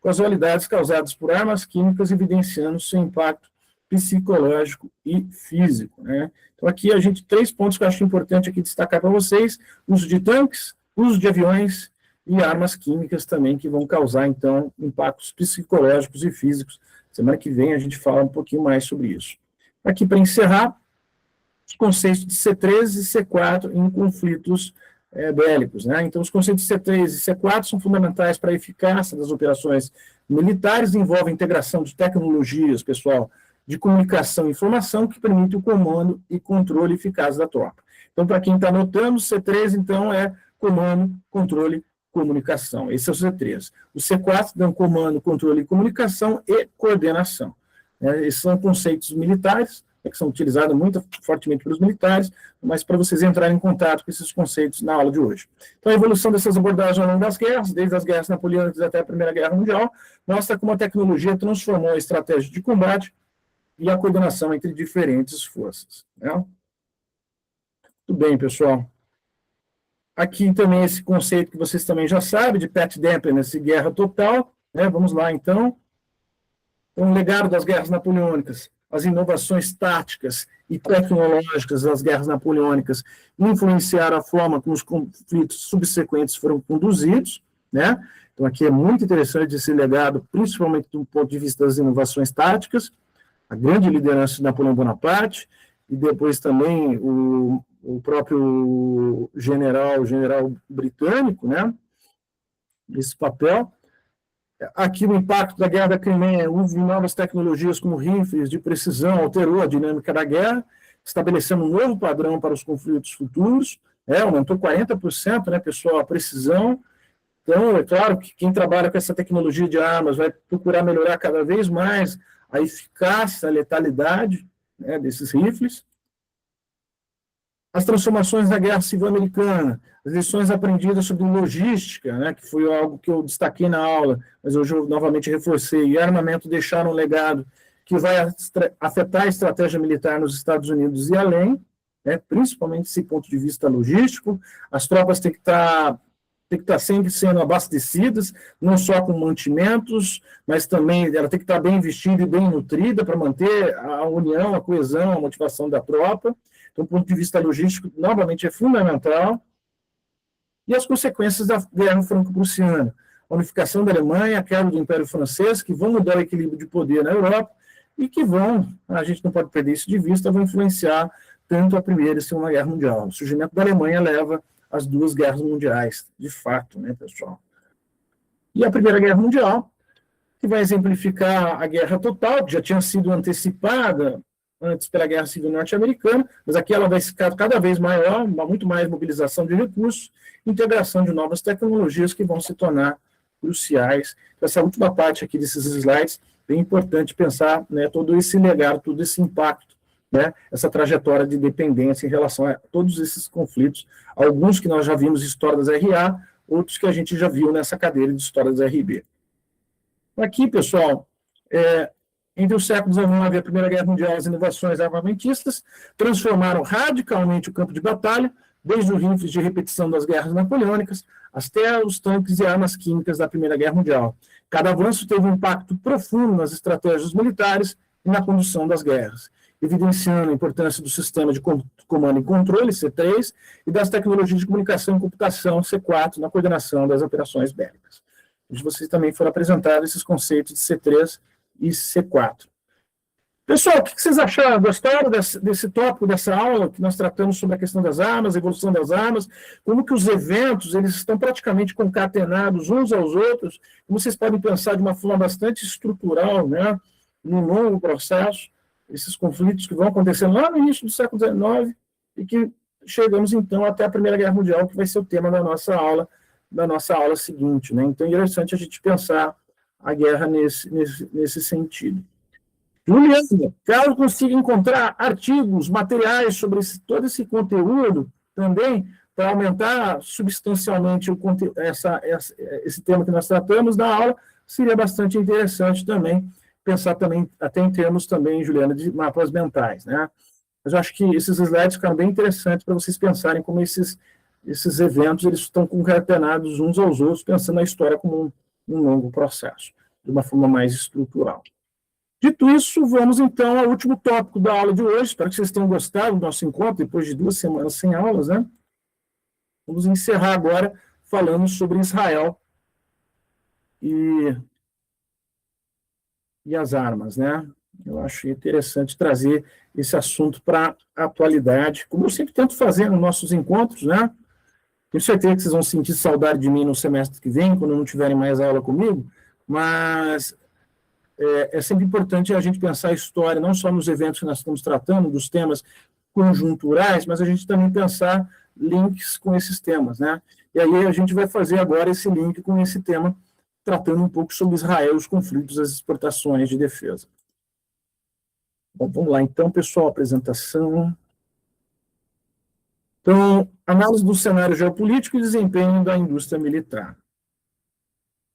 casualidades causadas por armas químicas, evidenciando seu impacto psicológico e físico, né? Então, aqui a gente, 3 pontos que eu acho importante aqui destacar para vocês: uso de tanques, uso de aviões e armas químicas também, que vão causar, então, impactos psicológicos e físicos. Semana que vem a gente fala um pouquinho mais sobre isso. Aqui, para encerrar, os conceitos de C3 e C4 em conflitos bélicos, né? Então, os conceitos de C3 e C4 são fundamentais para a eficácia das operações militares, envolvem integração de tecnologias, pessoal, de comunicação e informação, que permite o comando e controle eficaz da tropa. Então, para quem está anotando, C3, então, é comando, controle, comunicação. Esse é o C3. O C4 dá comando, controle, comunicação e coordenação. Esses são conceitos militares, que são utilizados muito fortemente pelos militares, mas para vocês entrarem em contato com esses conceitos na aula de hoje. Então, a evolução dessas abordagens ao longo das guerras, desde as guerras napoleônicas até a Primeira Guerra Mundial, mostra como a tecnologia transformou a estratégia de combate e a coordenação entre diferentes forças, né? Muito bem, pessoal. Aqui também esse conceito que vocês também já sabem, de Pat Demperness e guerra total, né? Vamos lá, então. Então, o legado das guerras napoleônicas, as inovações táticas e tecnológicas das guerras napoleônicas influenciaram a forma como os conflitos subsequentes foram conduzidos, né? Então, aqui é muito interessante esse legado, principalmente do ponto de vista das inovações táticas, a grande liderança de Napoleão Bonaparte, e depois também o próprio general britânico, né? Esse papel. Aqui, o impacto da Guerra da Crimeia, houve novas tecnologias como rifles de precisão, alterou a dinâmica da guerra, estabelecendo um novo padrão para os conflitos futuros, aumentou 40%, né, pessoal, a precisão. Então, é claro que quem trabalha com essa tecnologia de armas vai procurar melhorar cada vez mais a eficácia, a letalidade, né, desses rifles. As transformações da Guerra Civil Americana, as lições aprendidas sobre logística, né, que foi algo que eu destaquei na aula, mas hoje eu novamente reforcei, e armamento deixaram um legado que vai afetar a estratégia militar nos Estados Unidos e além, né, principalmente desse ponto de vista logístico. As tropas têm que estar sempre sendo abastecidas, não só com mantimentos, mas também ela tem que estar bem vestida e bem nutrida para manter a união, a coesão, a motivação da tropa. Então, do ponto de vista logístico, novamente é fundamental. E as consequências da Guerra Franco-Prussiana, a unificação da Alemanha, a queda do Império Francês, que vão mudar o equilíbrio de poder na Europa e que a gente não pode perder isso de vista, vão influenciar tanto a Primeira e a Segunda Guerra Mundial. O surgimento da Alemanha leva às 2 guerras mundiais, de fato, né, pessoal? E a Primeira Guerra Mundial, que vai exemplificar a guerra total, que já tinha sido antecipada antes pela Guerra Civil Norte-Americana, mas aqui ela vai ficar cada vez maior, muito mais mobilização de recursos, integração de novas tecnologias que vão se tornar cruciais. Essa última parte aqui desses slides, bem importante pensar, né, todo esse legado, todo esse impacto né, essa trajetória de dependência em relação a todos esses conflitos, alguns que nós já vimos em história das RA, outros que a gente já viu nessa cadeira de história das RB. Aqui, pessoal, entre os séculos XIX e a Primeira Guerra Mundial, as inovações armamentistas transformaram radicalmente o campo de batalha, desde os rifles de repetição das guerras napoleônicas, até os tanques e armas químicas da Primeira Guerra Mundial. Cada avanço teve um impacto profundo nas estratégias militares e na condução das guerras, evidenciando a importância do sistema de comando e controle, C3, e das tecnologias de comunicação e computação, C4, na coordenação das operações bélicas. Hoje vocês também foram apresentados esses conceitos de C3 e C4. Pessoal, o que vocês acharam? Gostaram desse tópico, dessa aula que nós tratamos sobre a questão das armas, a evolução das armas, como que os eventos eles estão praticamente concatenados uns aos outros, como vocês podem pensar de uma forma bastante estrutural, né, num longo processo, esses conflitos que vão acontecendo lá no início do século XIX e que chegamos, então, até a Primeira Guerra Mundial, que vai ser o tema da nossa aula seguinte, né? Então, é interessante a gente pensar a guerra nesse sentido. Juliana, caso consiga encontrar artigos, materiais sobre todo esse conteúdo, também, para aumentar substancialmente esse tema que nós tratamos na aula, seria bastante interessante também pensar também, até em termos também, Juliana, de mapas mentais, né? Mas eu acho que esses slides ficaram bem interessantes para vocês pensarem como esses eventos eles estão concatenados uns aos outros, pensando na história como um longo processo, de uma forma mais estrutural. Dito isso, vamos então ao último tópico da aula de hoje. Espero que vocês tenham gostado do nosso encontro, depois de 2 semanas sem aulas, né? Vamos encerrar agora falando sobre Israel e as armas, né? Eu acho interessante trazer esse assunto para a atualidade, como eu sempre tento fazer nos nossos encontros, né? Tenho certeza que vocês vão sentir saudade de mim no semestre que vem, quando não tiverem mais aula comigo, mas é sempre importante a gente pensar a história, não só nos eventos que nós estamos tratando, dos temas conjunturais, mas a gente também pensar links com esses temas, né? E aí a gente vai fazer agora esse link com esse tema, tratando um pouco sobre Israel, os conflitos, as exportações de defesa. Bom, vamos lá, então, pessoal, apresentação. Então, análise do cenário geopolítico e desempenho da indústria militar.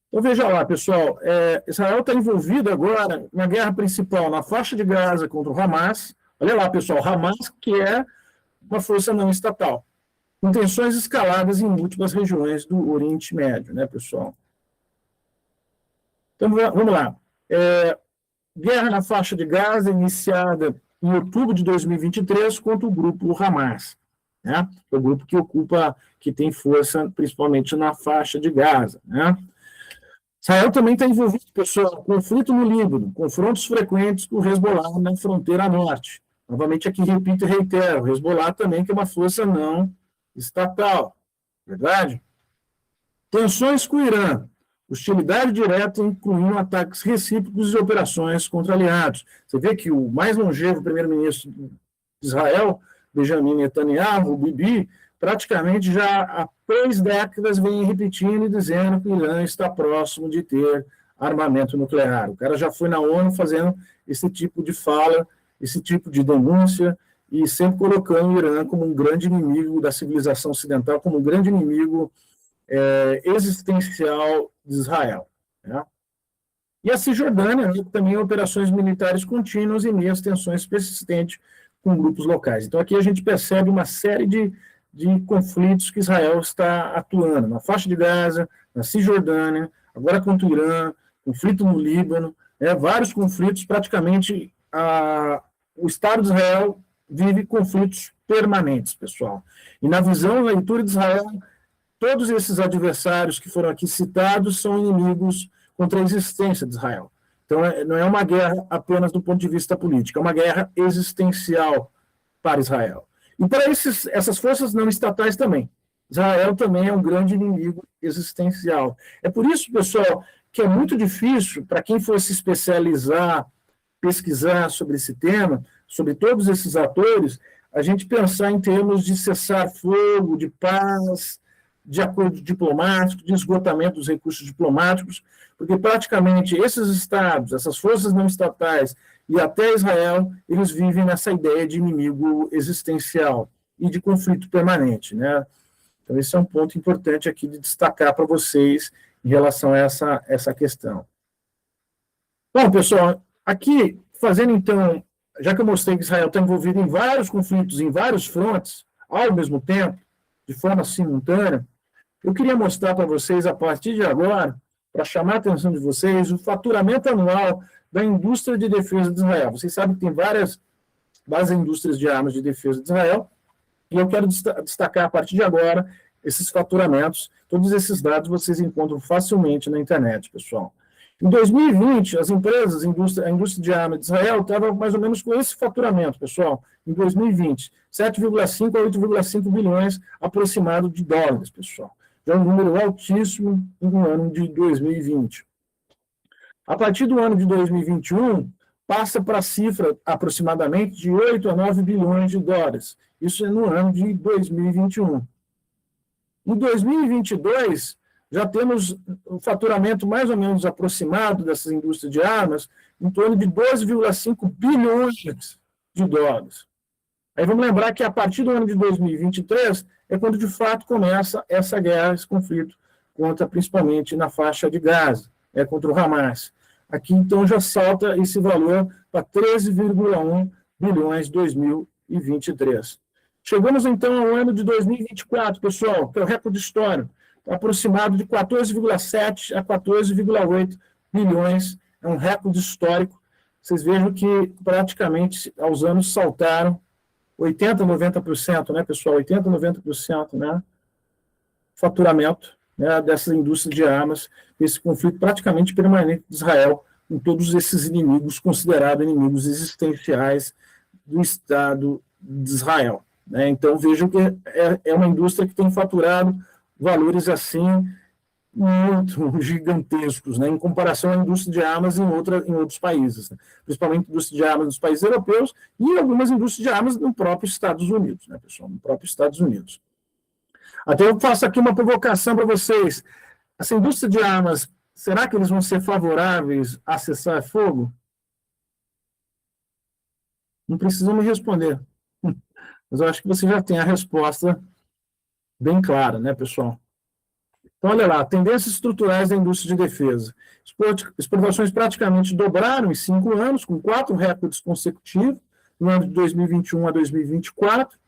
Então, veja lá, pessoal, Israel está envolvido agora na guerra principal na faixa de Gaza contra o Hamas. Olha lá, pessoal, Hamas, que é uma força não estatal, com tensões escaladas em múltiplas regiões do Oriente Médio, né, pessoal? Então, vamos lá. Guerra na faixa de Gaza, iniciada em outubro de 2023 contra o grupo Hamas, né? É o grupo que tem força principalmente na faixa de Gaza, né? Israel também está envolvido, pessoal, conflito no Líbano, confrontos frequentes com o Hezbollah na fronteira norte. Novamente aqui repito e reitero, o Hezbollah também que é uma força não estatal, verdade? Tensões com o Irã, hostilidade direta, incluindo ataques recíprocos e operações contra aliados. Você vê que o mais longevo primeiro-ministro de Israel, Benjamin Netanyahu, o Bibi, praticamente já há 3 décadas vem repetindo e dizendo que o Irã está próximo de ter armamento nuclear. O cara já foi na ONU fazendo esse tipo de fala, esse tipo de denúncia, e sempre colocando o Irã como um grande inimigo da civilização ocidental, como um grande inimigo existencial de Israel, né? E a Cisjordânia, né, também operações militares contínuas e meias tensões persistentes com grupos locais. Então, aqui a gente percebe uma série de conflitos que Israel está atuando, na faixa de Gaza, na Cisjordânia, agora contra o Irã, conflito no Líbano, vários conflitos, praticamente o Estado de Israel vive conflitos permanentes, pessoal. E na visão, na leitura de Israel, todos esses adversários que foram aqui citados são inimigos contra a existência de Israel. Então, não é uma guerra apenas do ponto de vista político, é uma guerra existencial para Israel. E para essas forças não estatais também. Israel também é um grande inimigo existencial. É por isso, pessoal, que é muito difícil, para quem for se especializar, pesquisar sobre esse tema, sobre todos esses atores, a gente pensar em termos de cessar-fogo, de paz, de acordo diplomático, de esgotamento dos recursos diplomáticos, porque praticamente esses estados, essas forças não estatais e até Israel, eles vivem nessa ideia de inimigo existencial e de conflito permanente, né? Então, esse é um ponto importante aqui de destacar para vocês em relação a essa questão. Bom, pessoal, aqui, fazendo então, já que eu mostrei que Israel está envolvido em vários conflitos, em vários frontes, ao mesmo tempo, de forma simultânea, eu queria mostrar para vocês, a partir de agora, para chamar a atenção de vocês, o faturamento anual da indústria de defesa de Israel. Vocês sabem que tem várias indústrias de armas de defesa de Israel, e eu quero destacar, a partir de agora, esses faturamentos. Todos esses dados vocês encontram facilmente na internet, pessoal. Em 2020, as empresas, a indústria de armas de Israel estava mais ou menos com esse faturamento, pessoal, em 2020, 7,5 a 8,5 bilhões aproximado de dólares, pessoal. Já é um número altíssimo no ano de 2020. A partir do ano de 2021, passa para a cifra aproximadamente de 8 a 9 bilhões de dólares. Isso é no ano de 2021. Em 2022, já temos um faturamento mais ou menos aproximado dessas indústrias de armas, em torno de 12,5 bilhões de dólares. Aí vamos lembrar que a partir do ano de 2023 é quando de fato começa essa guerra, esse conflito, principalmente na faixa de Gaza, contra o Hamas. Aqui, então, já salta esse valor para 13,1 bilhões em 2023. Chegamos, então, ao ano de 2024, pessoal, que é o recorde histórico, aproximado de 14,7 a 14,8 bilhões, é um recorde histórico. Vocês vejam que praticamente aos anos saltaram 80%, 90%, né, pessoal? 80%, 90%, né? Faturamento, né, dessa indústria de armas, esse conflito praticamente permanente de Israel, com todos esses inimigos considerados inimigos existenciais do Estado de Israel. Né? Então, vejam que é uma indústria que tem faturado valores assim muito gigantescos, né, em comparação à indústria de armas em outros países, né, principalmente a indústria de armas nos países europeus e algumas indústrias de armas no próprio Estados Unidos, né, pessoal, no próprio Estados Unidos. Até eu faço aqui uma provocação para vocês. Essa indústria de armas, será que eles vão ser favoráveis a cessar fogo? Não precisam me responder, mas eu acho que você já tem a resposta bem clara, né, pessoal? Então, olha lá, tendências estruturais da indústria de defesa. Exportações praticamente dobraram em 5 anos, com 4 recordes consecutivos, no ano de 2021 a 2024.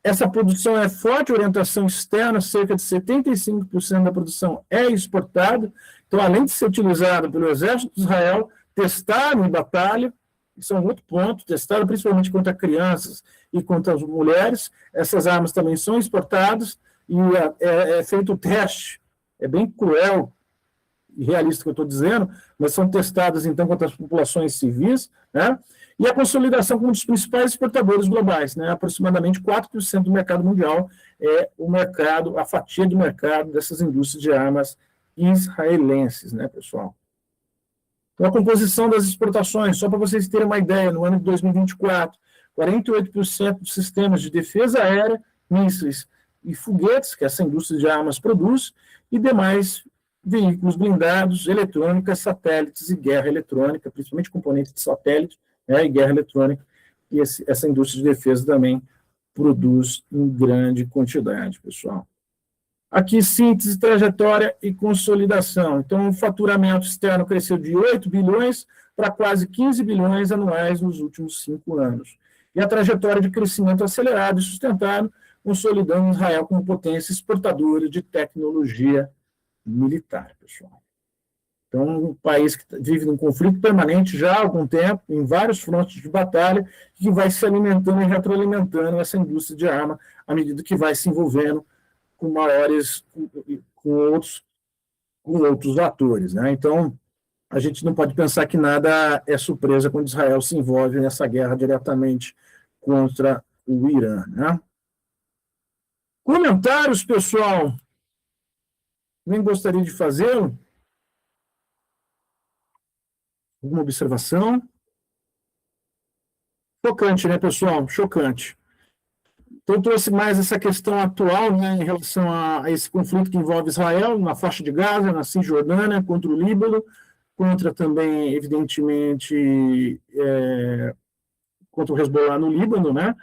Essa produção é forte orientação externa, cerca de 75% da produção é exportada. Então, além de ser utilizada pelo Exército de Israel, testado em batalha, isso é um outro ponto, testado principalmente contra crianças e contra as mulheres, essas armas também são exportadas, e é feito o teste, é bem cruel e realista que eu estou dizendo, mas são testadas, então, contra as populações civis, né? E a consolidação como um dos principais exportadores globais, né? Aproximadamente 4% do mercado mundial é o mercado, a fatia de mercado dessas indústrias de armas israelenses, né, pessoal? Então, a composição das exportações, só para vocês terem uma ideia, no ano de 2024, 48% dos sistemas de defesa aérea, mísseis e foguetes, que essa indústria de armas produz, e demais veículos blindados, eletrônicas, satélites e guerra eletrônica, principalmente componentes de satélite, né, e guerra eletrônica, e essa indústria de defesa também produz em grande quantidade, pessoal. Aqui, síntese, trajetória e consolidação. Então, o faturamento externo cresceu de 8 bilhões para quase 15 bilhões anuais nos últimos 5 anos. E a trajetória de crescimento acelerado e sustentado, consolidando Israel como potência exportadora de tecnologia militar, pessoal. Então, um país que vive num conflito permanente já há algum tempo, em vários frontes de batalha, que vai se alimentando e retroalimentando essa indústria de arma à medida que vai se envolvendo com outros atores, né? Então, a gente não pode pensar que nada é surpresa quando Israel se envolve nessa guerra diretamente contra o Irã, né? Comentários, pessoal? Nem gostaria de fazê-lo? Alguma observação? Chocante, né, pessoal? Chocante. Então, eu trouxe mais essa questão atual, né, em relação a esse conflito que envolve Israel, na faixa de Gaza, na Cisjordânia, contra o Líbano, contra também, evidentemente, contra o Hezbollah no Líbano, né?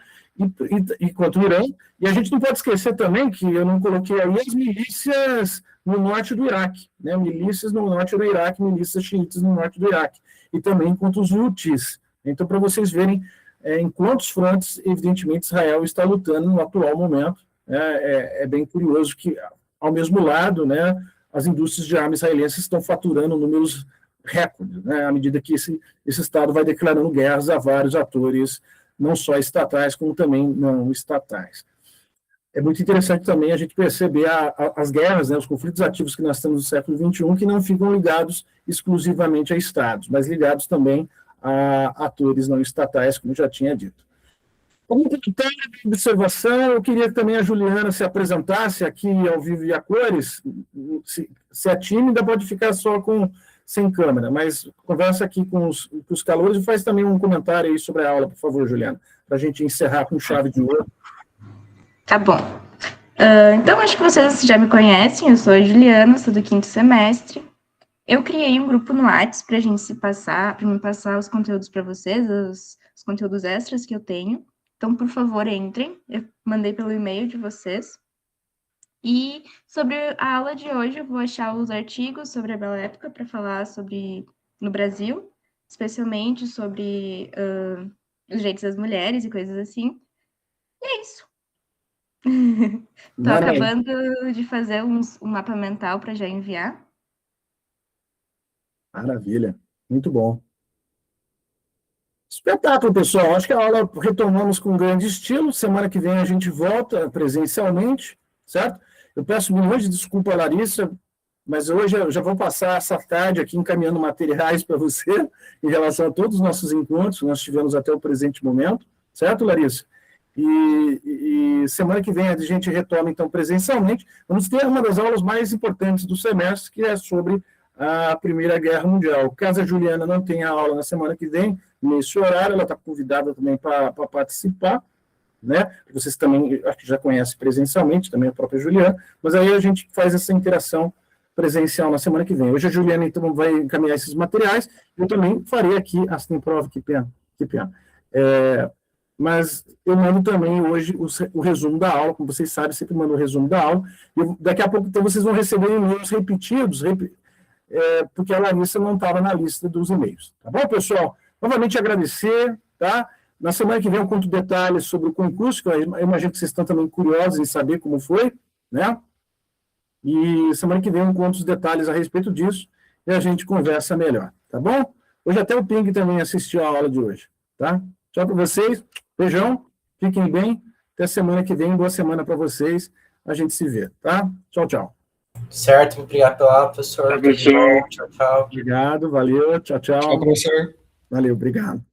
E contra o Irã. E a gente não pode esquecer também que eu não coloquei aí as milícias no norte do Iraque, né? Milícias no norte do Iraque, milícias xiitas no norte do Iraque, e também contra os Houthis. Então, para vocês verem em quantos frontes, evidentemente, Israel está lutando no atual momento. É bem curioso que, ao mesmo lado, né, as indústrias de armas israelenses estão faturando números recordes, né, à medida que esse Estado vai declarando guerras a vários atores, não só estatais, como também não estatais. É muito interessante também a gente perceber as guerras, né, os conflitos ativos que nós temos no século XXI, que não ficam ligados exclusivamente a estados, mas ligados também a atores não estatais, como eu já tinha dito. Como critério de observação, eu queria que também a Juliana se apresentasse aqui ao vivo e a cores. Se é tímida, pode ficar só sem câmera, mas conversa aqui com os calouros e faz também um comentário aí sobre a aula, por favor, Juliana, para a gente encerrar com chave de ouro. Tá bom. Então, acho que vocês já me conhecem, eu sou a Juliana, sou do 5º semestre. Eu criei um grupo no WhatsApp para me passar os conteúdos para vocês, os conteúdos extras que eu tenho. Então, por favor, entrem. Eu mandei pelo e-mail de vocês. E sobre a aula de hoje, eu vou achar os artigos sobre a Bela Época para falar sobre no Brasil, especialmente sobre os direitos das mulheres e coisas assim. E é isso. Tô acabando de fazer um mapa mental para já enviar. Maravilha, muito bom. Espetáculo, pessoal. Acho que a aula retomamos com grande estilo. Semana que vem a gente volta presencialmente, certo? Eu peço milhões de desculpas, Larissa, mas hoje eu já vou passar essa tarde aqui encaminhando materiais para você em relação a todos os nossos encontros que nós tivemos até o presente momento, certo, Larissa? E semana que vem a gente retoma, então, presencialmente. Vamos ter uma das aulas mais importantes do semestre, que é sobre a Primeira Guerra Mundial. Caso a Juliana não tenha aula na semana que vem, nesse horário, ela está convidada também para participar, né? Vocês também, acho que já conhecem presencialmente, também a própria Juliana, mas aí a gente faz essa interação presencial na semana que vem. Hoje a Juliana, então, vai encaminhar esses materiais, eu também farei aqui, tem prova, que pena. Mas eu mando também hoje o resumo da aula, como vocês sabem, sempre mando o resumo da aula, e daqui a pouco então, vocês vão receber e-mails repetidos, porque a Larissa não estava na lista dos e-mails. Tá bom, pessoal? Novamente agradecer, tá? Na semana que vem eu conto detalhes sobre o concurso, que eu imagino que vocês estão também curiosos em saber como foi, né? E semana que vem eu conto os detalhes a respeito disso e a gente conversa melhor, tá bom? Hoje até o Ping também assistiu a aula de hoje, tá? Tchau para vocês, beijão, fiquem bem, até semana que vem, boa semana para vocês, a gente se vê, tá? Tchau, tchau. Certo, obrigado pela aula, professor. Tchau, Tchau, tchau. Obrigado, valeu, tchau, tchau. Tchau, professor. Valeu, obrigado.